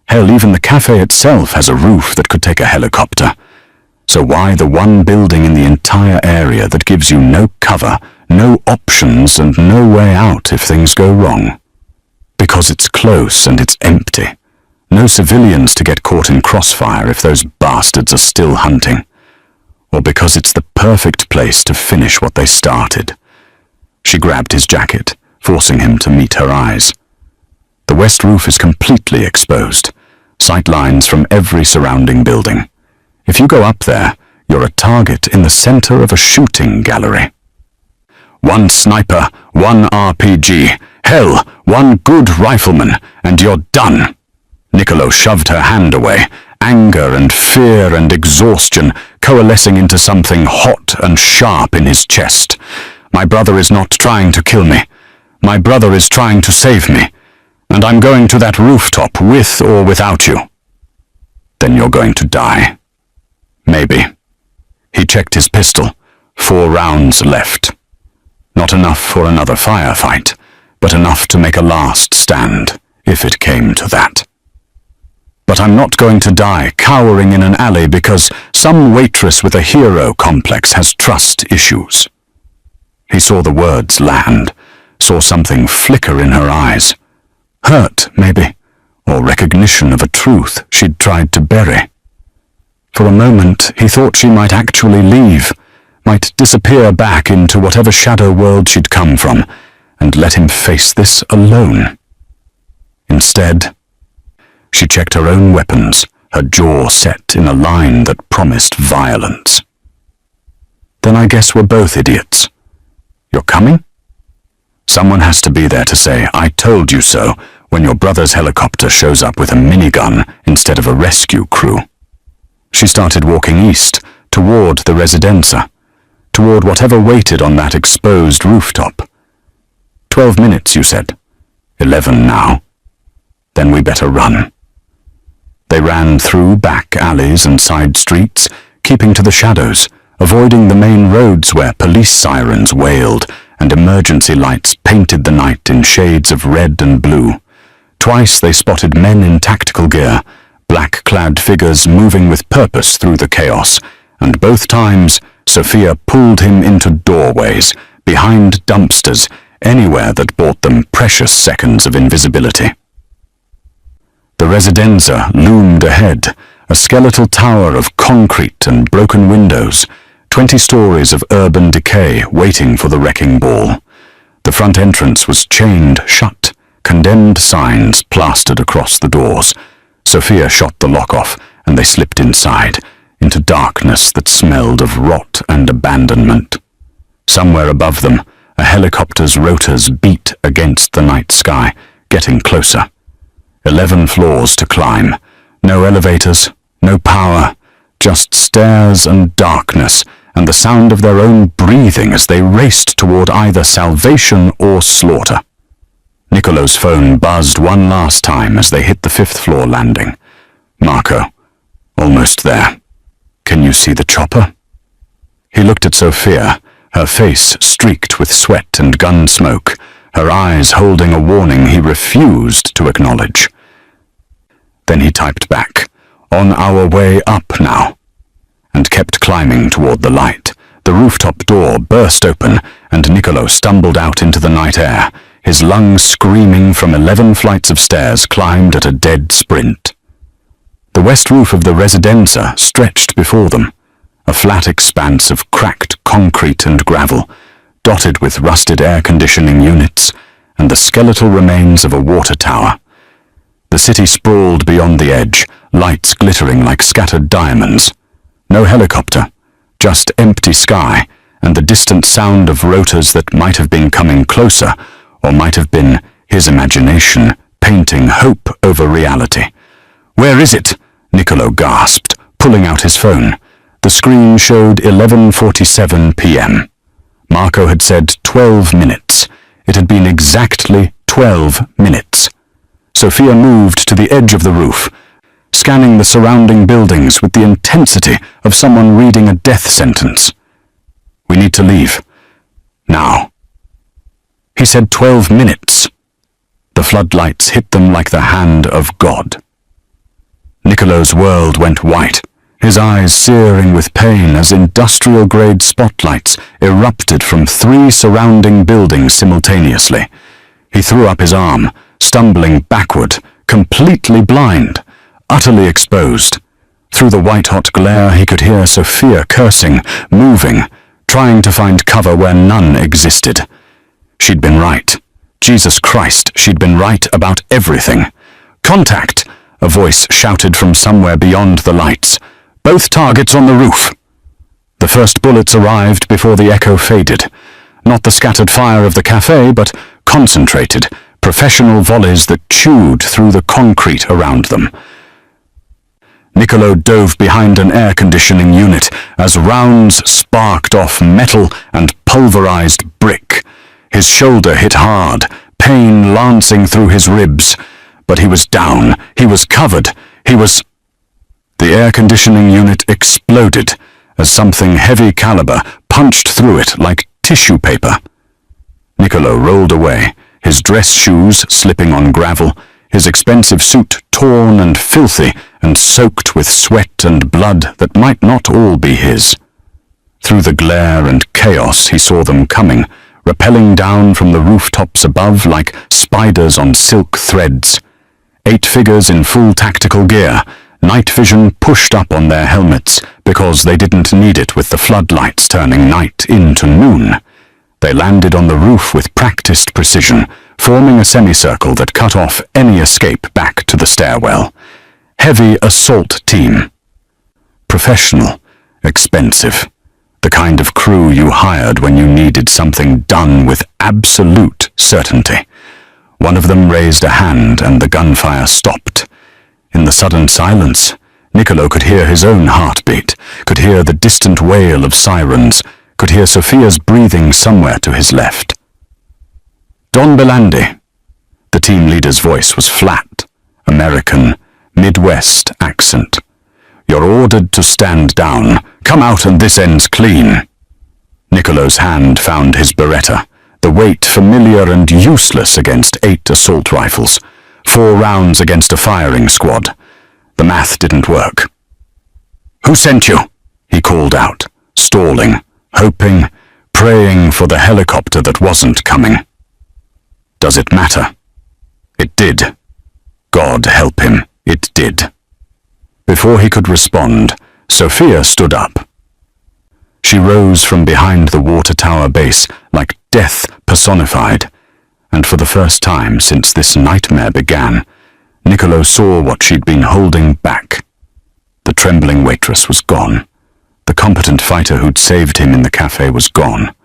Hell, even the cafe itself has a roof that could take a helicopter. So why the one building in the entire area that gives you no cover, no options, and no way out if things go wrong? Because it's close and it's empty. No civilians to get caught in crossfire if those bastards are still hunting. Or because it's the perfect place to finish what they started." She grabbed his jacket, forcing him to meet her eyes. "The west roof is completely exposed. Sight lines from every surrounding building. If you go up there, you're a target in the center of a shooting gallery. 1 sniper, 1 RPG, hell, 1 good rifleman, and you're done." Niccolo shoved her hand away, anger and fear and exhaustion coalescing into something hot and sharp in his chest. "My brother is not trying to kill me. My brother is trying to save me. And I'm going to that rooftop with or without you." "Then you're going to die." "Maybe." He checked his pistol. 4 rounds left. Not enough for another firefight, but enough to make a last stand, if it came to that. "But I'm not going to die cowering in an alley because some waitress with a hero complex has trust issues." He saw the words land, saw something flicker in her eyes. Hurt, maybe, or recognition of a truth she'd tried to bury. For a moment, he thought she might actually leave, might disappear back into whatever shadow world she'd come from, and let him face this alone. Instead, she checked her own weapons, her jaw set in a line that promised violence. Then I guess we're both idiots. You're coming? Someone has to be there to say, "I told you so," when your brother's helicopter shows up with a minigun instead of a rescue crew. She started walking east, toward the residenza, toward whatever waited on that exposed rooftop. 12 minutes, you said. 11 now. Then we better run. They ran through back alleys and side streets, keeping to the shadows, avoiding the main roads where police sirens wailed and emergency lights painted the night in shades of red and blue. Twice they spotted men in tactical gear, black-clad figures moving with purpose through the chaos, and both times Sophia pulled him into doorways, behind dumpsters, anywhere that bought them precious seconds of invisibility. The residenza loomed ahead, a skeletal tower of concrete and broken windows, 20 stories of urban decay waiting for the wrecking ball. The front entrance was chained shut, condemned signs plastered across the doors. Sophia shot the lock off, and they slipped inside, into darkness that smelled of rot and abandonment. Somewhere above them, a helicopter's rotors beat against the night sky, getting closer. 11 floors to climb. No elevators, no power, just stairs and darkness, and the sound of their own breathing as they raced toward either salvation or slaughter. Nicolo's phone buzzed one last time as they hit the 5th floor landing. "Marco, almost there. Can you see the chopper?" He looked at Sophia, her face streaked with sweat and gun smoke, her eyes holding a warning he refused to acknowledge. Then he typed back, "On our way up now," and kept climbing toward the light. The rooftop door burst open, and Nicolo stumbled out into the night air, his lungs screaming from 11 flights of stairs climbed at a dead sprint. The west roof of the residenza stretched before them, a flat expanse of cracked concrete and gravel, dotted with rusted air conditioning units and the skeletal remains of a water tower. The city sprawled beyond the edge, lights glittering like scattered diamonds. No helicopter, just empty sky and the distant sound of rotors that might have been coming closer, or might have been his imagination painting hope over reality. "Where is it?" Nicolo gasped, pulling out his phone. The screen showed 11:47 p.m. Marco had said 12 minutes. It had been exactly 12 minutes. Sophia moved to the edge of the roof, scanning the surrounding buildings with the intensity of someone reading a death sentence. "We need to leave. Now." He said 12 minutes. The floodlights hit them like the hand of God. Nicolo's world went white, his eyes searing with pain as industrial-grade spotlights erupted from 3 surrounding buildings simultaneously. He threw up his arm, stumbling backward, completely blind, utterly exposed. Through the white-hot glare he could hear Sophia cursing, moving, trying to find cover where none existed. She'd been right. Jesus Christ, she'd been right about everything. "Contact!" a voice shouted from somewhere beyond the lights. "Both targets on the roof." The first bullets arrived before the echo faded. Not the scattered fire of the café, but concentrated, professional volleys that chewed through the concrete around them. Nicolo dove behind an air conditioning unit as rounds sparked off metal and pulverized brick. His shoulder hit hard, pain lancing through his ribs. But he was down, he was covered, he was... The air conditioning unit exploded as something heavy caliber punched through it like tissue paper. Nicolo rolled away, his dress shoes slipping on gravel, his expensive suit torn and filthy and soaked with sweat and blood that might not all be his. Through the glare and chaos he saw them coming, rappelling down from the rooftops above like spiders on silk threads. 8 figures in full tactical gear, Night vision pushed up on their helmets because they didn't need it with the floodlights turning night into noon. They landed on the roof with practiced precision, forming a semicircle that cut off any escape back to the stairwell. Heavy assault team. Professional, expensive. The kind of crew you hired when you needed something done with absolute certainty. One of them raised a hand and the gunfire stopped. In the sudden silence, Niccolo could hear his own heartbeat, could hear the distant wail of sirens, could hear Sophia's breathing somewhere to his left. Don Belandi. The team leader's voice was flat, American, Midwest accent. You're ordered to stand down. Come out and this ends clean. Niccolo's hand found his Beretta, the weight familiar and useless against 8 assault rifles, 4 rounds against a firing squad. The math didn't work. Who sent you? He called out, stalling, hoping, praying for the helicopter that wasn't coming. Does it matter? It did. God help him, it did. Before he could respond, Sophia stood up. She rose from behind the water tower base like death personified, and for the first time since this nightmare began, Niccolo saw what she'd been holding back. The trembling waitress was gone. The competent fighter who'd saved him in the cafe was gone.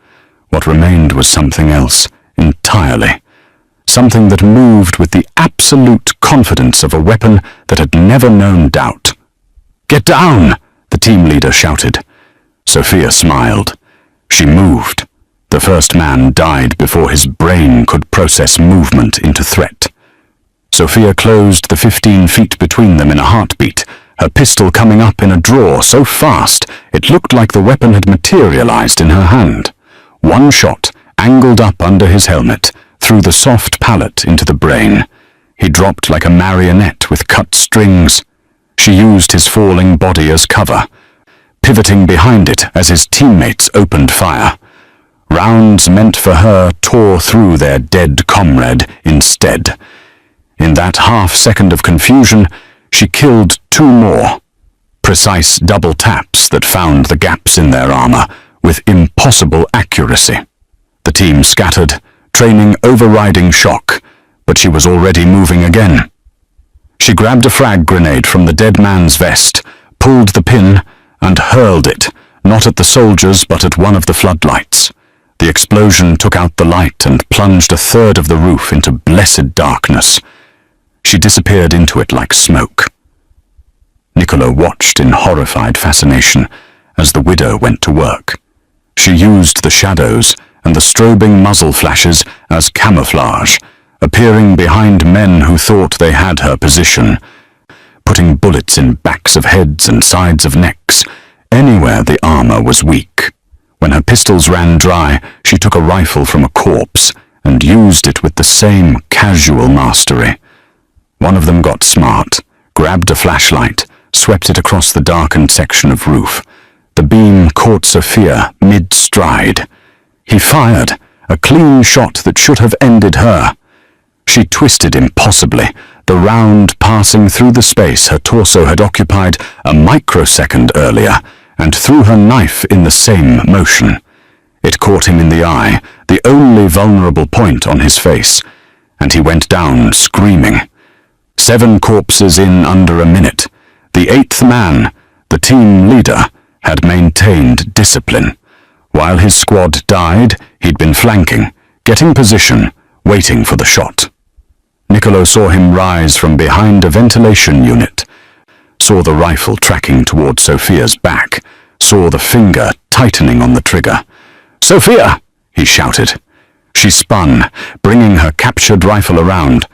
What remained was something else, entirely. Something that moved with the absolute confidence of a weapon that had never known doubt. Get down! The team leader shouted. Sophia smiled. She moved. The first man died before his brain could process movement into threat. Sophia closed the 15 feet between them in a heartbeat, her pistol coming up in a draw so fast it looked like the weapon had materialized in her hand. One shot, angled up under his helmet, through the soft palate into the brain. He dropped like a marionette with cut strings. She used his falling body as cover, pivoting behind it as his teammates opened fire. Rounds meant for her tore through their dead comrade instead. In that half-second of confusion, she killed 2 more. Precise double taps that found the gaps in their armor with impossible accuracy. The team scattered, training overriding shock, but she was already moving again. She grabbed a frag grenade from the dead man's vest, pulled the pin, and hurled it, not at the soldiers but at one of the floodlights. The explosion took out the light and plunged a third of the roof into blessed darkness. She disappeared into it like smoke. Niccolo watched in horrified fascination as the widow went to work. She used the shadows and the strobing muzzle flashes as camouflage, appearing behind men who thought they had her position, putting bullets in backs of heads and sides of necks, anywhere the armor was weak. When her pistols ran dry, she took a rifle from a corpse and used it with the same casual mastery. One of them got smart, grabbed a flashlight, swept it across the darkened section of roof. The beam caught Sophia mid-stride. He fired, a clean shot that should have ended her. She twisted impossibly, the round passing through the space her torso had occupied a microsecond earlier, and threw her knife in the same motion. It caught him in the eye, the only vulnerable point on his face, and he went down screaming. 7 corpses in under a minute. The 8th man, the team leader, had maintained discipline. While his squad died, he'd been flanking, getting position, waiting for the shot. Niccolo saw him rise from behind a ventilation unit, saw the rifle tracking toward Sophia's back, saw the finger tightening on the trigger. "Sophia!" he shouted. She spun, bringing her captured rifle around,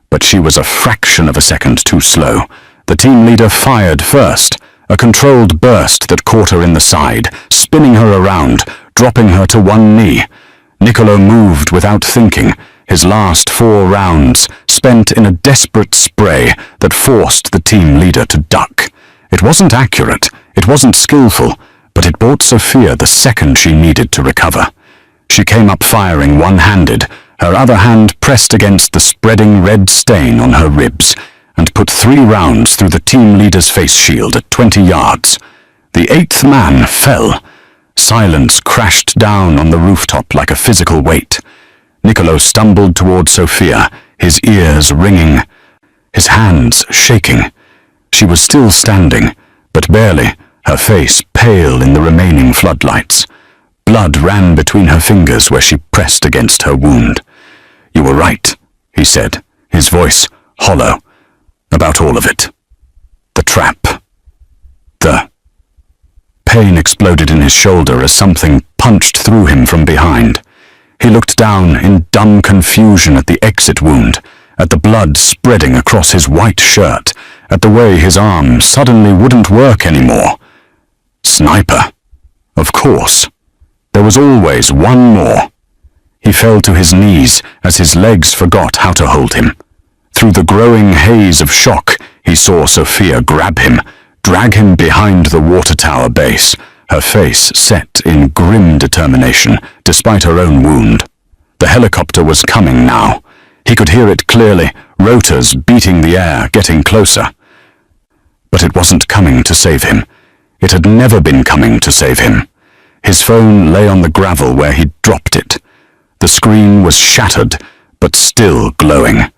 but she was a fraction of a second too slow. The team leader fired first, a controlled burst that caught her in the side, spinning her around, dropping her to one knee. Niccolo moved without thinking, his last 4 rounds spent in a desperate spray that forced the team leader to duck. It wasn't accurate, it wasn't skillful, but it bought Sophia the second she needed to recover. She came up firing one-handed, her other hand pressed against the spreading red stain on her ribs, and put 3 rounds through the team leader's face shield at 20 yards. The 8th man fell. Silence crashed down on the rooftop like a physical weight. Niccolo stumbled toward Sophia, his ears ringing, his hands shaking. She was still standing, but barely, her face pale in the remaining floodlights. Blood ran between her fingers where she pressed against her wound. "You were right," he said, his voice hollow, "about all of it. The trap. The..." Pain exploded in his shoulder as something punched through him from behind. He looked down in dumb confusion at the exit wound, at the blood spreading across his white shirt, at the way his arm suddenly wouldn't work anymore. Sniper. Of course. There was always one more. He fell to his knees as his legs forgot how to hold him. Through the growing haze of shock, he saw Sophia grab him, drag him behind the water tower base, her face set in grim determination, despite her own wound. The helicopter was coming now. He could hear it clearly, rotors beating the air, getting closer. But it wasn't coming to save him. It had never been coming to save him. His phone lay on the gravel where he'd dropped it. The screen was shattered, but still glowing.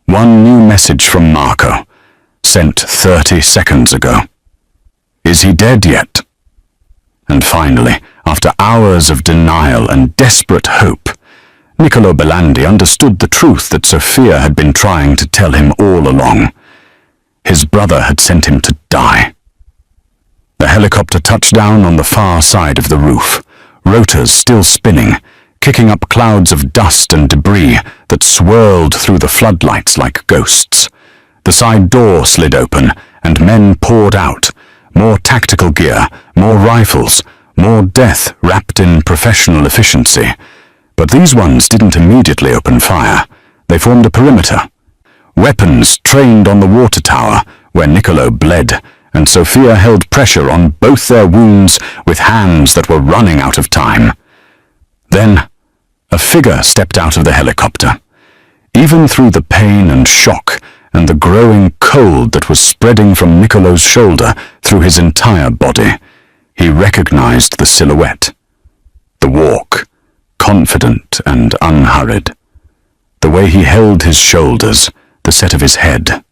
One new message from Marco, sent 30 seconds ago. Is he dead yet? And finally, after hours of denial and desperate hope, Niccolo Belandi understood the truth that Sophia had been trying to tell him all along. His brother had sent him to die. The helicopter touched down on the far side of the roof, rotors still spinning, kicking up clouds of dust and debris that swirled through the floodlights like ghosts. The side door slid open, and men poured out. More tactical gear, more rifles, more death wrapped in professional efficiency. But these ones didn't immediately open fire. They formed a perimeter. Weapons trained on the water tower, where Niccolo bled, and Sophia held pressure on both their wounds with hands that were running out of time. Then, a figure stepped out of the helicopter. Even through the pain and shock, and the growing cold that was spreading from Niccolo's shoulder through his entire body, he recognized the silhouette. The walk, confident and unhurried. The way he held his shoulders, the set of his head.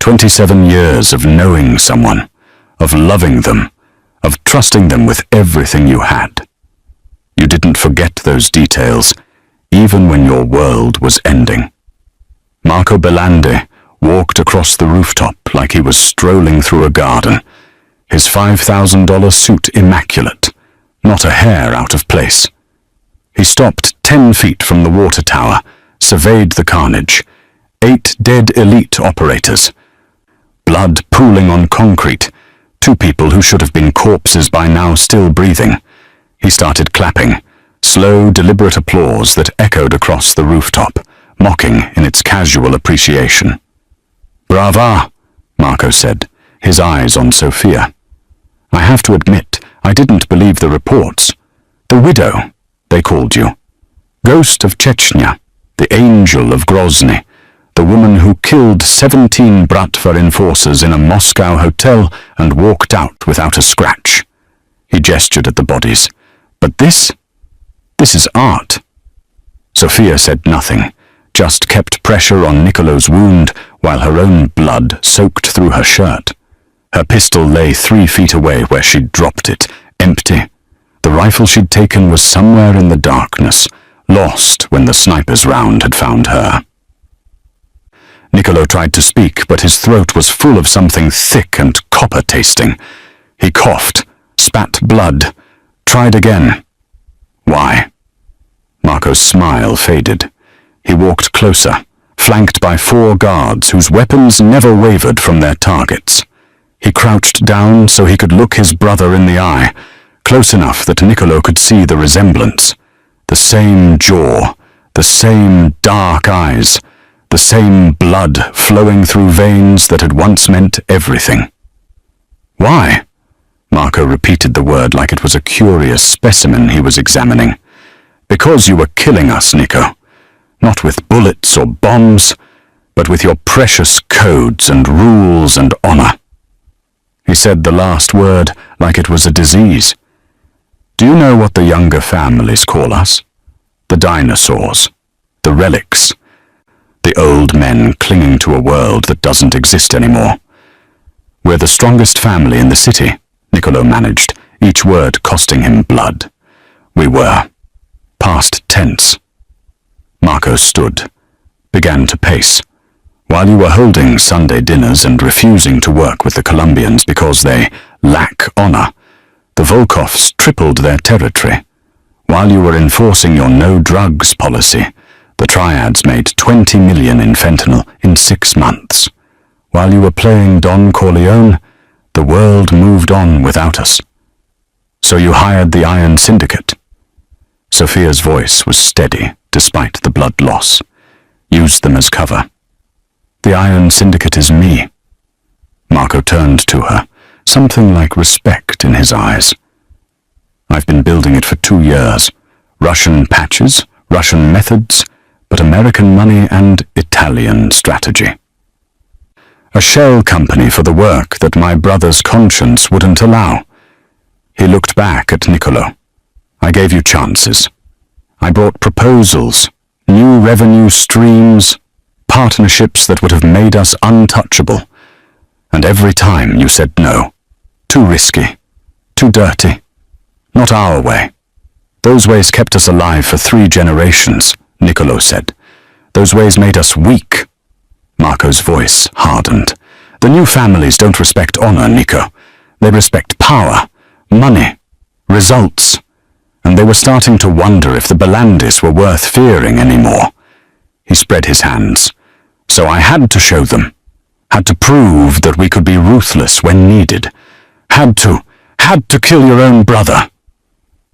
27 years of knowing someone, of loving them, of trusting them with everything you had. You didn't forget those details, even when your world was ending. Marco Belandi walked across the rooftop like he was strolling through a garden, his $5,000 suit immaculate, not a hair out of place. He stopped 10 feet from the water tower, surveyed the carnage. 8 dead elite operators. Blood pooling on concrete. 2 people who should have been corpses by now still breathing. He started clapping, slow, deliberate applause that echoed across the rooftop, mocking in its casual appreciation. "Brava," Marco said, his eyes on Sophia. "I have to admit, I didn't believe the reports. The widow, they called you. Ghost of Chechnya, the angel of Grozny, the woman who killed 17 Bratva enforcers in a Moscow hotel and walked out without a scratch." He gestured at the bodies. "But this is art." Sophia said nothing, just kept pressure on Niccolo's wound while her own blood soaked through her shirt. Her pistol lay 3 feet away where she'd dropped it, empty. The rifle she'd taken was somewhere in the darkness, lost when the sniper's round had found her. Niccolo tried to speak, but his throat was full of something thick and copper-tasting. He coughed, spat blood, tried again. "Why?" Marco's smile faded. He walked closer, flanked by 4 guards whose weapons never wavered from their targets. He crouched down so he could look his brother in the eye, close enough that Niccolo could see the resemblance. The same jaw, the same dark eyes, the same blood flowing through veins that had once meant everything. "Why?" Marco repeated the word like it was a curious specimen he was examining. "Because you were killing us, Nico. Not with bullets or bombs, but with your precious codes and rules and honor." He said the last word like it was a disease. "Do you know what the younger families call us? The dinosaurs, the relics, the old men clinging to a world that doesn't exist anymore. We're the strongest family in the city," Niccolo managed, each word costing him blood. "We were." Past tense. Marco stood, began to pace. "While you were holding Sunday dinners and refusing to work with the Colombians because they lack honor, the Volkovs tripled their territory. While you were enforcing your no-drugs policy, the Triads made 20 million in fentanyl in 6 months. While you were playing Don Corleone, the world moved on without us. So you hired the Iron Syndicate." Sophia's voice was steady, despite the blood loss. "Used them as cover. The Iron Syndicate is me." Marco turned to her, something like respect in his eyes. "I've been building it for 2 years. Russian patches, Russian methods, but American money and Italian strategy. A shell company for the work that my brother's conscience wouldn't allow." He looked back at Niccolo. "I gave you chances. I brought proposals, new revenue streams, partnerships that would have made us untouchable. And every time you said no. Too risky. Too dirty. Not our way. Those ways kept us alive for 3 generations, Niccolo said. Those ways made us weak." Marco's voice hardened. "The new families don't respect honor, Nico. They respect power, money, results. And they were starting to wonder if the Bellandis were worth fearing anymore." He spread his hands. "So I had to show them. Had to prove that we could be ruthless when needed. Had to kill your own brother."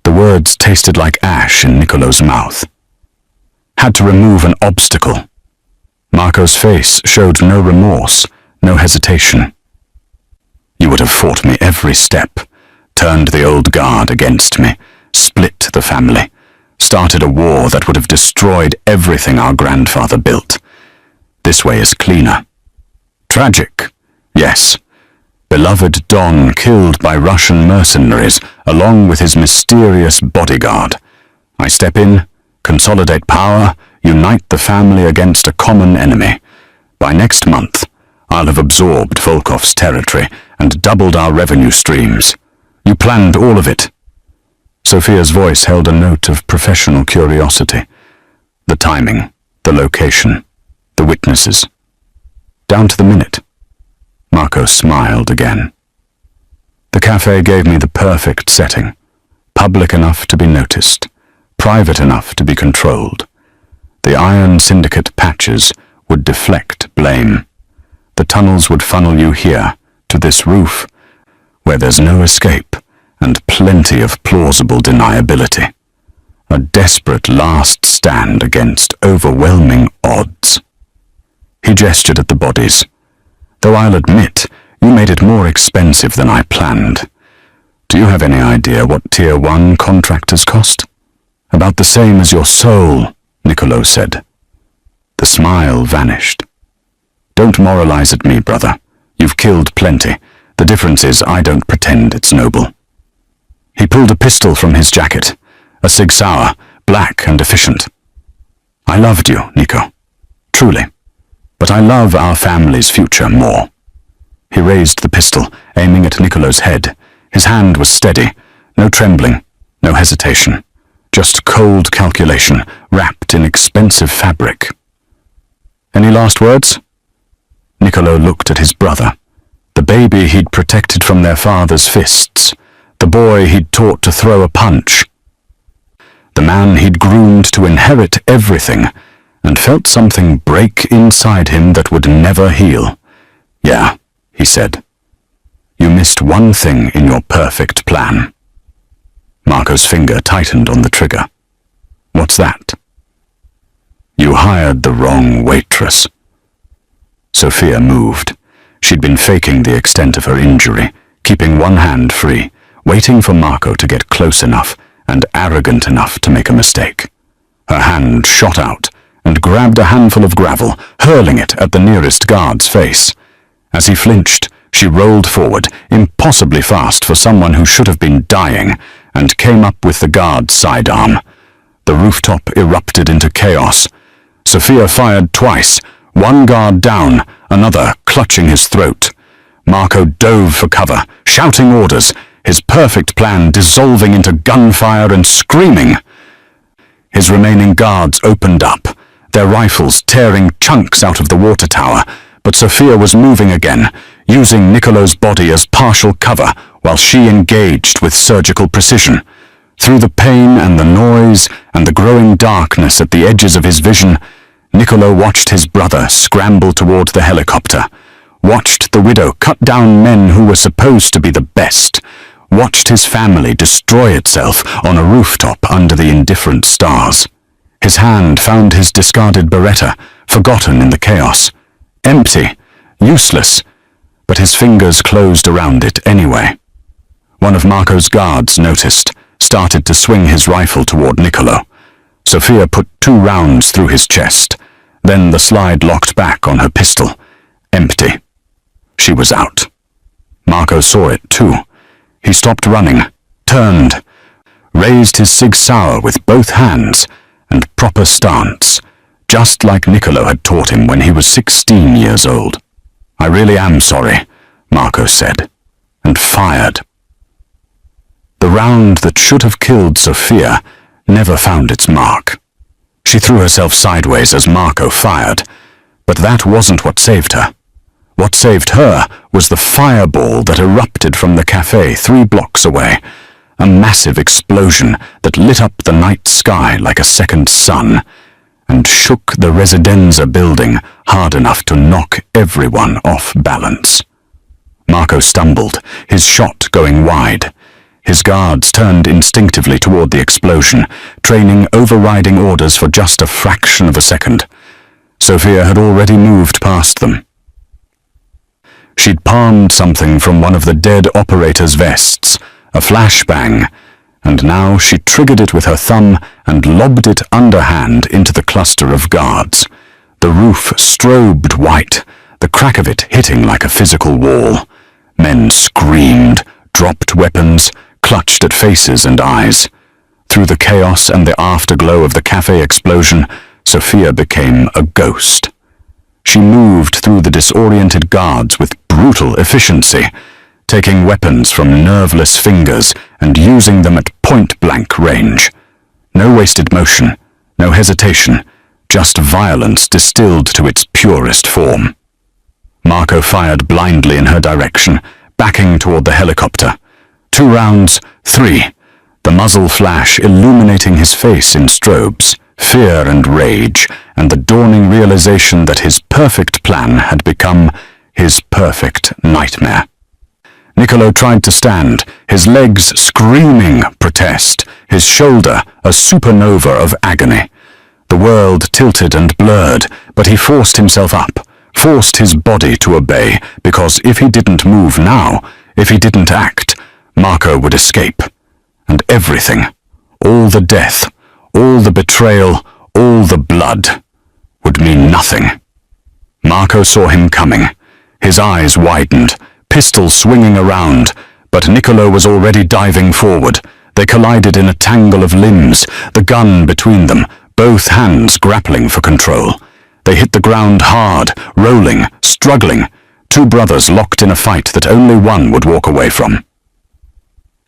The words tasted like ash in Niccolo's mouth. "Had to remove an obstacle." Marco's face showed no remorse, no hesitation. "You would have fought me every step, turned the old guard against me, split the family, started a war that would have destroyed everything our grandfather built. This way is cleaner. Tragic, yes. Beloved Don killed by Russian mercenaries along with his mysterious bodyguard. I step in, consolidate power, unite the family against a common enemy. By next month, I'll have absorbed Volkov's territory and doubled our revenue streams. You planned all of it." Sophia's voice held a note of professional curiosity. "The timing, the location, the witnesses. Down to the minute." Marco smiled again. "The cafe gave me the perfect setting. Public enough to be noticed, private enough to be controlled. The Iron Syndicate patches would deflect blame. The tunnels would funnel you here, to this roof, where there's no escape and plenty of plausible deniability. A desperate last stand against overwhelming odds." He gestured at the bodies. "Though I'll admit, you made it more expensive than I planned. Do you have any idea what Tier 1 contractors cost?" "About the same as your soul," Niccolo said. The smile vanished. "Don't moralize at me, brother. You've killed plenty. The difference is I don't pretend it's noble." He pulled a pistol from his jacket, a Sig Sauer, black and efficient. "I loved you, Nico. Truly. But I love our family's future more." He raised the pistol, aiming at Niccolo's head. His hand was steady, no trembling, no hesitation. Just cold calculation, wrapped in expensive fabric. "Any last words?" Niccolo looked at his brother, the baby he'd protected from their father's fists, the boy he'd taught to throw a punch, the man he'd groomed to inherit everything, and felt something break inside him that would never heal. "Yeah," he said. "You missed one thing in your perfect plan." Marco's finger tightened on the trigger. "What's that?" "You hired the wrong waitress." Sophia moved. She'd been faking the extent of her injury, keeping one hand free, waiting for Marco to get close enough and arrogant enough to make a mistake. Her hand shot out, and grabbed a handful of gravel, hurling it at the nearest guard's face. As he flinched, she rolled forward, impossibly fast for someone who should have been dying, and came up with the guard's sidearm. The rooftop erupted into chaos. Sophia fired twice, one guard down, another clutching his throat. Marco dove for cover, shouting orders, his perfect plan dissolving into gunfire and screaming. His remaining guards opened up, their rifles tearing chunks out of the water tower, but Sophia was moving again, using Niccolo's body as partial cover while she engaged with surgical precision. Through the pain and the noise and the growing darkness at the edges of his vision, Niccolo watched his brother scramble toward the helicopter, watched the widow cut down men who were supposed to be the best, watched his family destroy itself on a rooftop under the indifferent stars. His hand found his discarded beretta, forgotten in the chaos. Empty, useless, but his fingers closed around it anyway. One of Marco's guards noticed, started to swing his rifle toward Niccolo. Sophia put 2 rounds through his chest. Then the slide locked back on her pistol. Empty. She was out. Marco saw it too. He stopped running, turned, raised his Sig Sauer with both hands, and proper stance, just like Niccolo had taught him when he was 16 years old. "I really am sorry," Marco said, and fired. The round that should have killed Sophia never found its mark. She threw herself sideways as Marco fired, but that wasn't what saved her. What saved her was the fireball that erupted from the café 3 blocks away, a massive explosion that lit up the night sky like a second sun, and shook the Residenza building hard enough to knock everyone off balance. Marco stumbled, his shot going wide. His guards turned instinctively toward the explosion, training overriding orders for just a fraction of a second. Sophia had already moved past them. She'd palmed something from one of the dead operator's vests, a flashbang, and now she triggered it with her thumb and lobbed it underhand into the cluster of guards. The roof strobed white, the crack of it hitting like a physical wall. Men screamed, dropped weapons, clutched at faces and eyes. Through the chaos and the afterglow of the cafe explosion, Sophia became a ghost. She moved through the disoriented guards with brutal efficiency, taking weapons from nerveless fingers and using them at point-blank range. No wasted motion, no hesitation, just violence distilled to its purest form. Marco fired blindly in her direction, backing toward the helicopter. 2 rounds, 3, the muzzle flash illuminating his face in strobes, fear and rage, and the dawning realization that his perfect plan had become his perfect nightmare. Niccolo tried to stand, his legs screaming protest, his shoulder a supernova of agony. The world tilted and blurred, but he forced himself up, forced his body to obey, because if he didn't move now, if he didn't act, Marco would escape. And everything, all the death, all the betrayal, all the blood, would mean nothing. Marco saw him coming. His eyes widened, pistol swinging around, but Niccolo was already diving forward. They collided in a tangle of limbs, the gun between them, both hands grappling for control. They hit the ground hard, rolling, struggling, 2 brothers locked in a fight that only one would walk away from.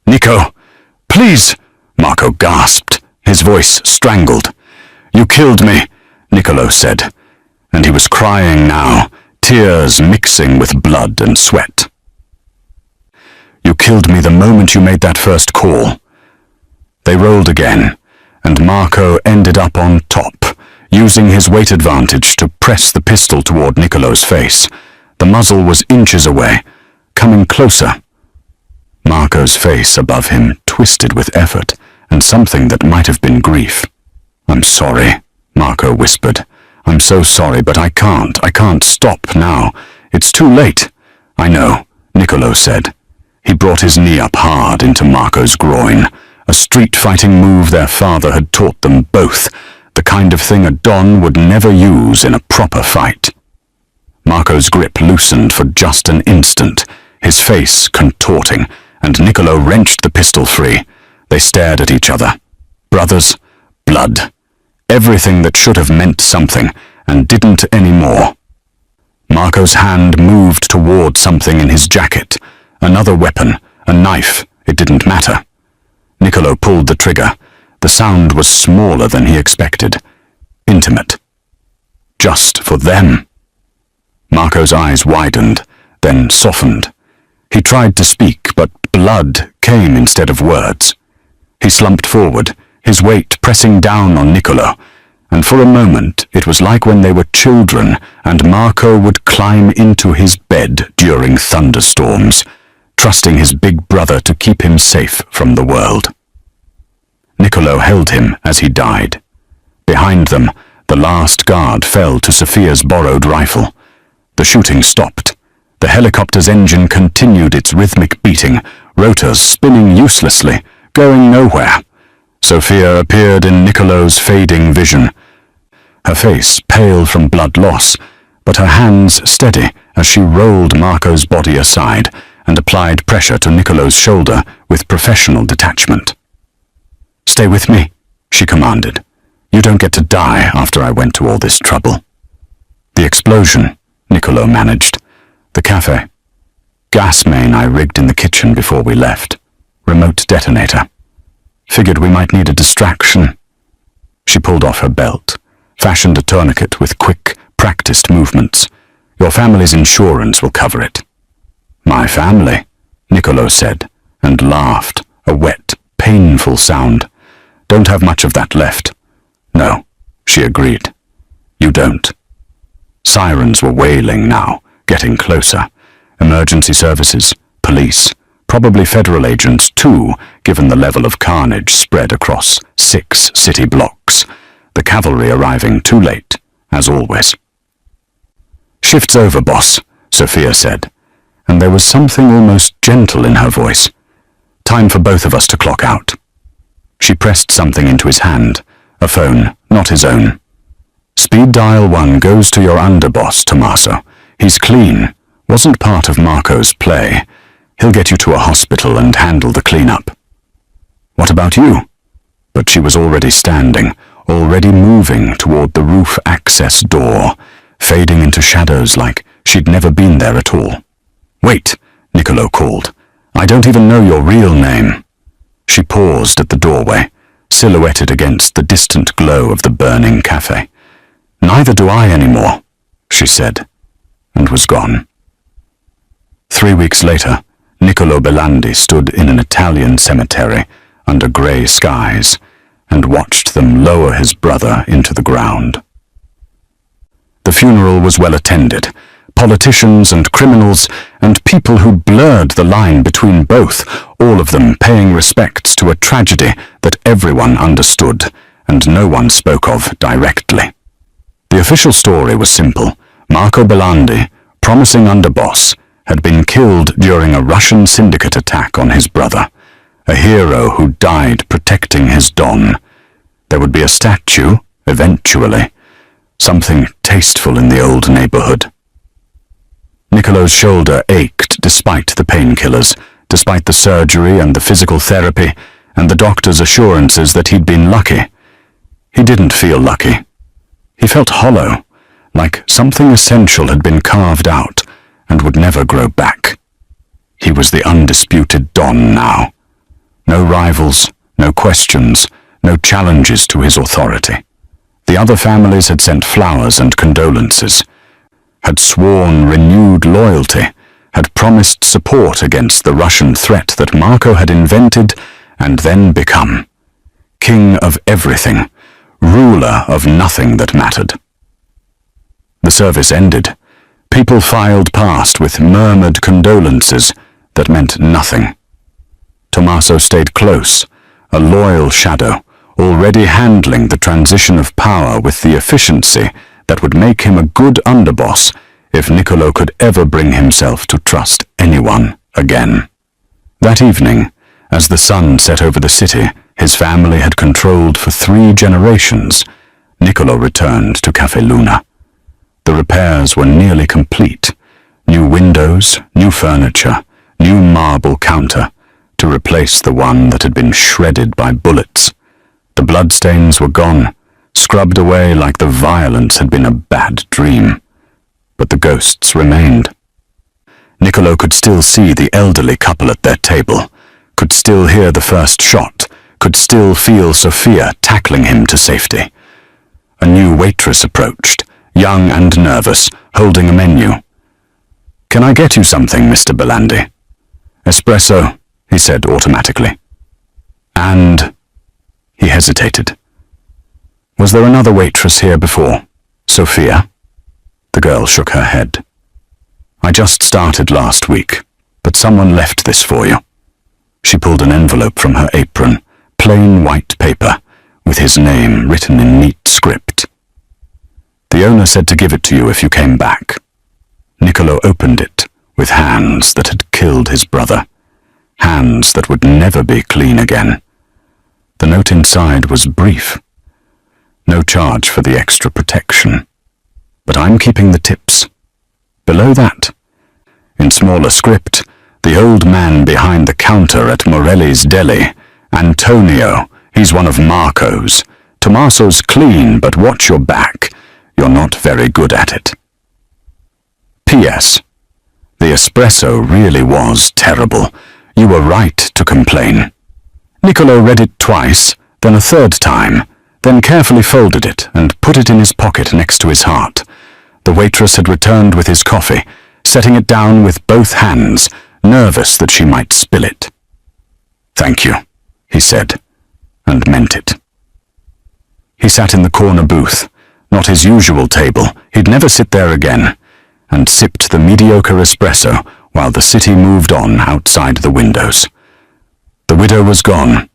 "Nico, please," Marco gasped, his voice strangled. "You killed me," Niccolo said, and he was crying now, tears mixing with blood and sweat. "You killed me the moment you made that first call." They rolled again, and Marco ended up on top, using his weight advantage to press the pistol toward Niccolo's face. The muzzle was inches away, coming closer. Marco's face above him twisted with effort and something that might have been grief. "I'm sorry," Marco whispered. "I'm so sorry, but I can't stop now. It's too late." "I know," Niccolo said. He brought his knee up hard into Marco's groin, a street-fighting move their father had taught them both, the kind of thing a Don would never use in a proper fight. Marco's grip loosened for just an instant, his face contorting, and Niccolo wrenched the pistol free. They stared at each other. Brothers, blood, everything that should have meant something and didn't anymore. Marco's hand moved toward something in his jacket. Another weapon, a knife, it didn't matter. Niccolo pulled the trigger. The sound was smaller than he expected. Intimate. Just for them. Marco's eyes widened, then softened. He tried to speak, but blood came instead of words. He slumped forward, his weight pressing down on Niccolo, and for a moment it was like when they were children and Marco would climb into his bed during thunderstorms, trusting his big brother to keep him safe from the world. Niccolo held him as he died. Behind them, the last guard fell to Sophia's borrowed rifle. The shooting stopped. The helicopter's engine continued its rhythmic beating, rotors spinning uselessly, going nowhere. Sophia appeared in Niccolo's fading vision. Her face pale from blood loss, but her hands steady as she rolled Marco's body aside and applied pressure to Niccolo's shoulder with professional detachment. "Stay with me," she commanded. "You don't get to die after I went to all this trouble." "The explosion," Niccolo managed. "The café. Gas main I rigged in the kitchen before we left. Remote detonator. Figured we might need a distraction." She pulled off her belt, fashioned a tourniquet with quick, practiced movements. "Your family's insurance will cover it." "My family," Niccolo said, and laughed, a wet, painful sound. "Don't have much of that left." "No," she agreed. "You don't." Sirens were wailing now, getting closer. Emergency services, police, probably federal agents too, given the level of carnage spread across 6 city blocks. The cavalry arriving too late, as always. "Shift's over, boss," Sophia said, and there was something almost gentle in her voice. "Time for both of us to clock out." She pressed something into his hand, a phone, not his own. "Speed dial 1 goes to your underboss, Tommaso. He's clean, wasn't part of Marco's play. He'll get you to a hospital and handle the cleanup." "What about you?" But she was already standing, already moving toward the roof access door, fading into shadows like she'd never been there at all. "Wait," Niccolo called. "I don't even know your real name." She paused at the doorway, silhouetted against the distant glow of the burning café. "Neither do I anymore," she said, and was gone. 3 weeks later, Niccolo Belandi stood in an Italian cemetery under grey skies and watched them lower his brother into the ground. The funeral was well attended. Politicians and criminals and people who blurred the line between both, all of them paying respects to a tragedy that everyone understood and no one spoke of directly. The official story was simple. Marco Belandi, promising underboss, had been killed during a Russian syndicate attack on his brother, a hero who died protecting his Don. There would be a statue, eventually, something tasteful in the old neighborhood. Niccolo's shoulder ached despite the painkillers, despite the surgery and the physical therapy, and the doctor's assurances that he'd been lucky. He didn't feel lucky. He felt hollow, like something essential had been carved out and would never grow back. He was the undisputed Don now. No rivals, no questions, no challenges to his authority. The other families had sent flowers and condolences, had sworn renewed loyalty, had promised support against the Russian threat that Marco had invented and then become. King of everything, ruler of nothing that mattered. The service ended. People filed past with murmured condolences that meant nothing. Tommaso stayed close, a loyal shadow, already handling the transition of power with the efficiency that would make him a good underboss if Niccolo could ever bring himself to trust anyone again. That evening, as the sun set over the city his family had controlled for 3 generations, Niccolo returned to Café Luna. The repairs were nearly complete. New windows, new furniture, new marble counter, to replace the one that had been shredded by bullets. The bloodstains were gone, scrubbed away like the violence had been a bad dream. But the ghosts remained. Niccolo could still see the elderly couple at their table, could still hear the first shot, could still feel Sofia tackling him to safety. A new waitress approached, young and nervous, holding a menu. "Can I get you something, Mr. Belandi?" "Espresso," he said automatically. "And—" he hesitated. "Was there another waitress here before? Sofia?" The girl shook her head. "I just started last week, but someone left this for you." She pulled an envelope from her apron, plain white paper, with his name written in neat script. "The owner said to give it to you if you came back." Niccolo opened it with hands that had killed his brother, hands that would never be clean again. The note inside was brief. "No charge for the extra protection. But I'm keeping the tips." Below that, in smaller script, the old man behind the counter at Morelli's Deli. "Antonio, he's one of Marco's. Tommaso's clean, but watch your back. You're not very good at it." P.S. The espresso really was terrible. You were right to complain. Niccolo read it twice, then a third time, then carefully folded it and put it in his pocket next to his heart. The waitress had returned with his coffee, setting it down with both hands, nervous that she might spill it. "Thank you," he said, and meant it. He sat in the corner booth, not his usual table, he'd never sit there again, and sipped the mediocre espresso while the city moved on outside the windows. The widow was gone,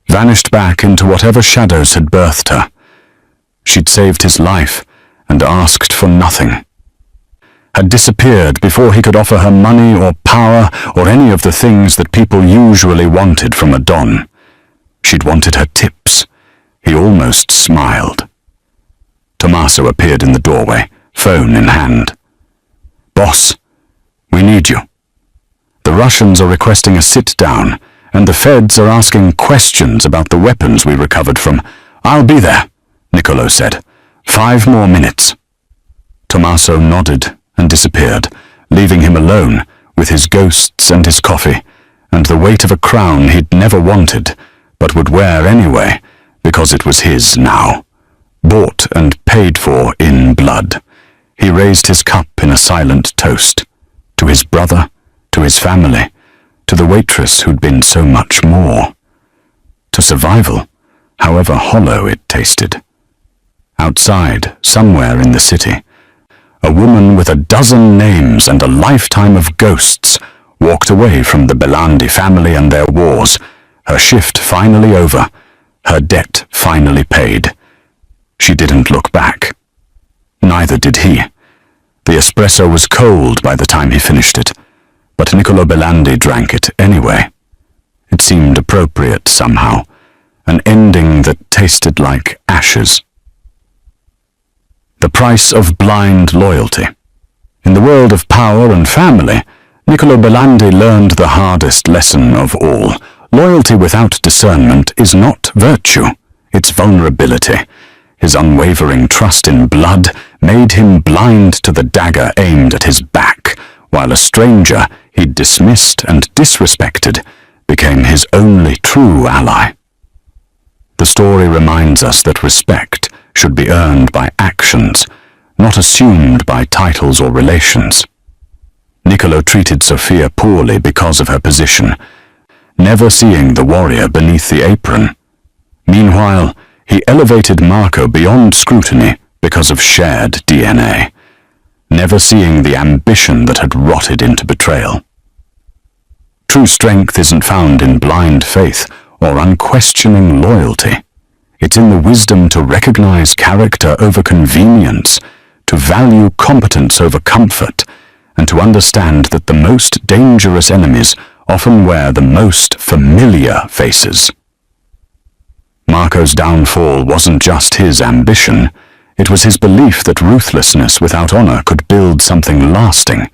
vanished back into whatever shadows had birthed her. She'd saved his life and asked for nothing. Had disappeared before he could offer her money or power or any of the things that people usually wanted from a don. She'd wanted her tips. He almost smiled. Tommaso appeared in the doorway, phone in hand. "Boss, we need you. The Russians are requesting a sit-down, and the feds are asking questions about the weapons we recovered from—" "I'll be there," Niccolo said. 5 more minutes." Tommaso nodded and disappeared, leaving him alone with his ghosts and his coffee, and the weight of a crown he'd never wanted, but would wear anyway, because it was his now. Bought and paid for in blood. He raised his cup in a silent toast. To his brother, to his family, to the waitress who'd been so much more. To survival, however hollow it tasted. Outside, somewhere in the city, a woman with a dozen names and a lifetime of ghosts walked away from the Belandi family and their wars, her shift finally over, her debt finally paid. She didn't look back. Neither did he. The espresso was cold by the time he finished it, but Niccolo Belandi drank it anyway. It seemed appropriate somehow, an ending that tasted like ashes. The price of blind loyalty. In the world of power and family, Niccolo Belandi learned the hardest lesson of all. Loyalty without discernment is not virtue, it's vulnerability. His unwavering trust in blood made him blind to the dagger aimed at his back, while a stranger he'd dismissed and disrespected became his only true ally. The story reminds us that respect should be earned by actions, not assumed by titles or relations. Niccolo treated Sofia poorly because of her position, never seeing the warrior beneath the apron. Meanwhile, he elevated Marco beyond scrutiny because of shared DNA, never seeing the ambition that had rotted into betrayal. True strength isn't found in blind faith or unquestioning loyalty. It's in the wisdom to recognize character over convenience, to value competence over comfort, and to understand that the most dangerous enemies often wear the most familiar faces. Marco's downfall wasn't just his ambition, it was his belief that ruthlessness without honor could build something lasting.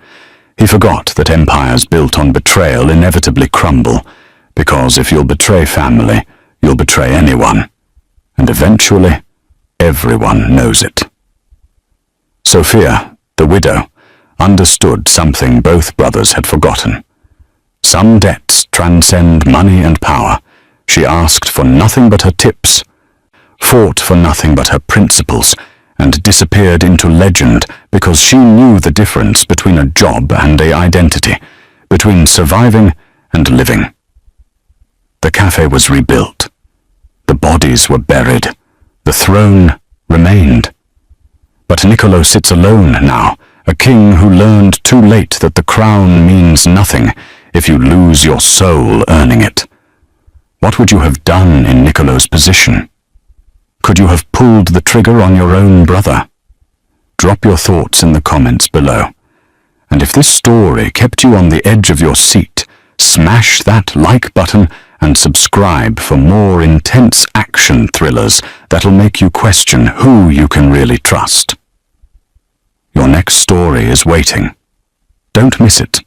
He forgot that empires built on betrayal inevitably crumble, because if you'll betray family, you'll betray anyone. And eventually, everyone knows it. Sophia, the widow, understood something both brothers had forgotten. Some debts transcend money and power. She asked for nothing but her tips, fought for nothing but her principles, and disappeared into legend because she knew the difference between a job and an identity, between surviving and living. The cafe was rebuilt. The bodies were buried. The throne remained. But Niccolo sits alone now, a king who learned too late that the crown means nothing if you lose your soul earning it. What would you have done in Niccolo's position? Could you have pulled the trigger on your own brother? Drop your thoughts in the comments below. And if this story kept you on the edge of your seat, smash that like button and subscribe for more intense action thrillers that'll make you question who you can really trust. Your next story is waiting. Don't miss it.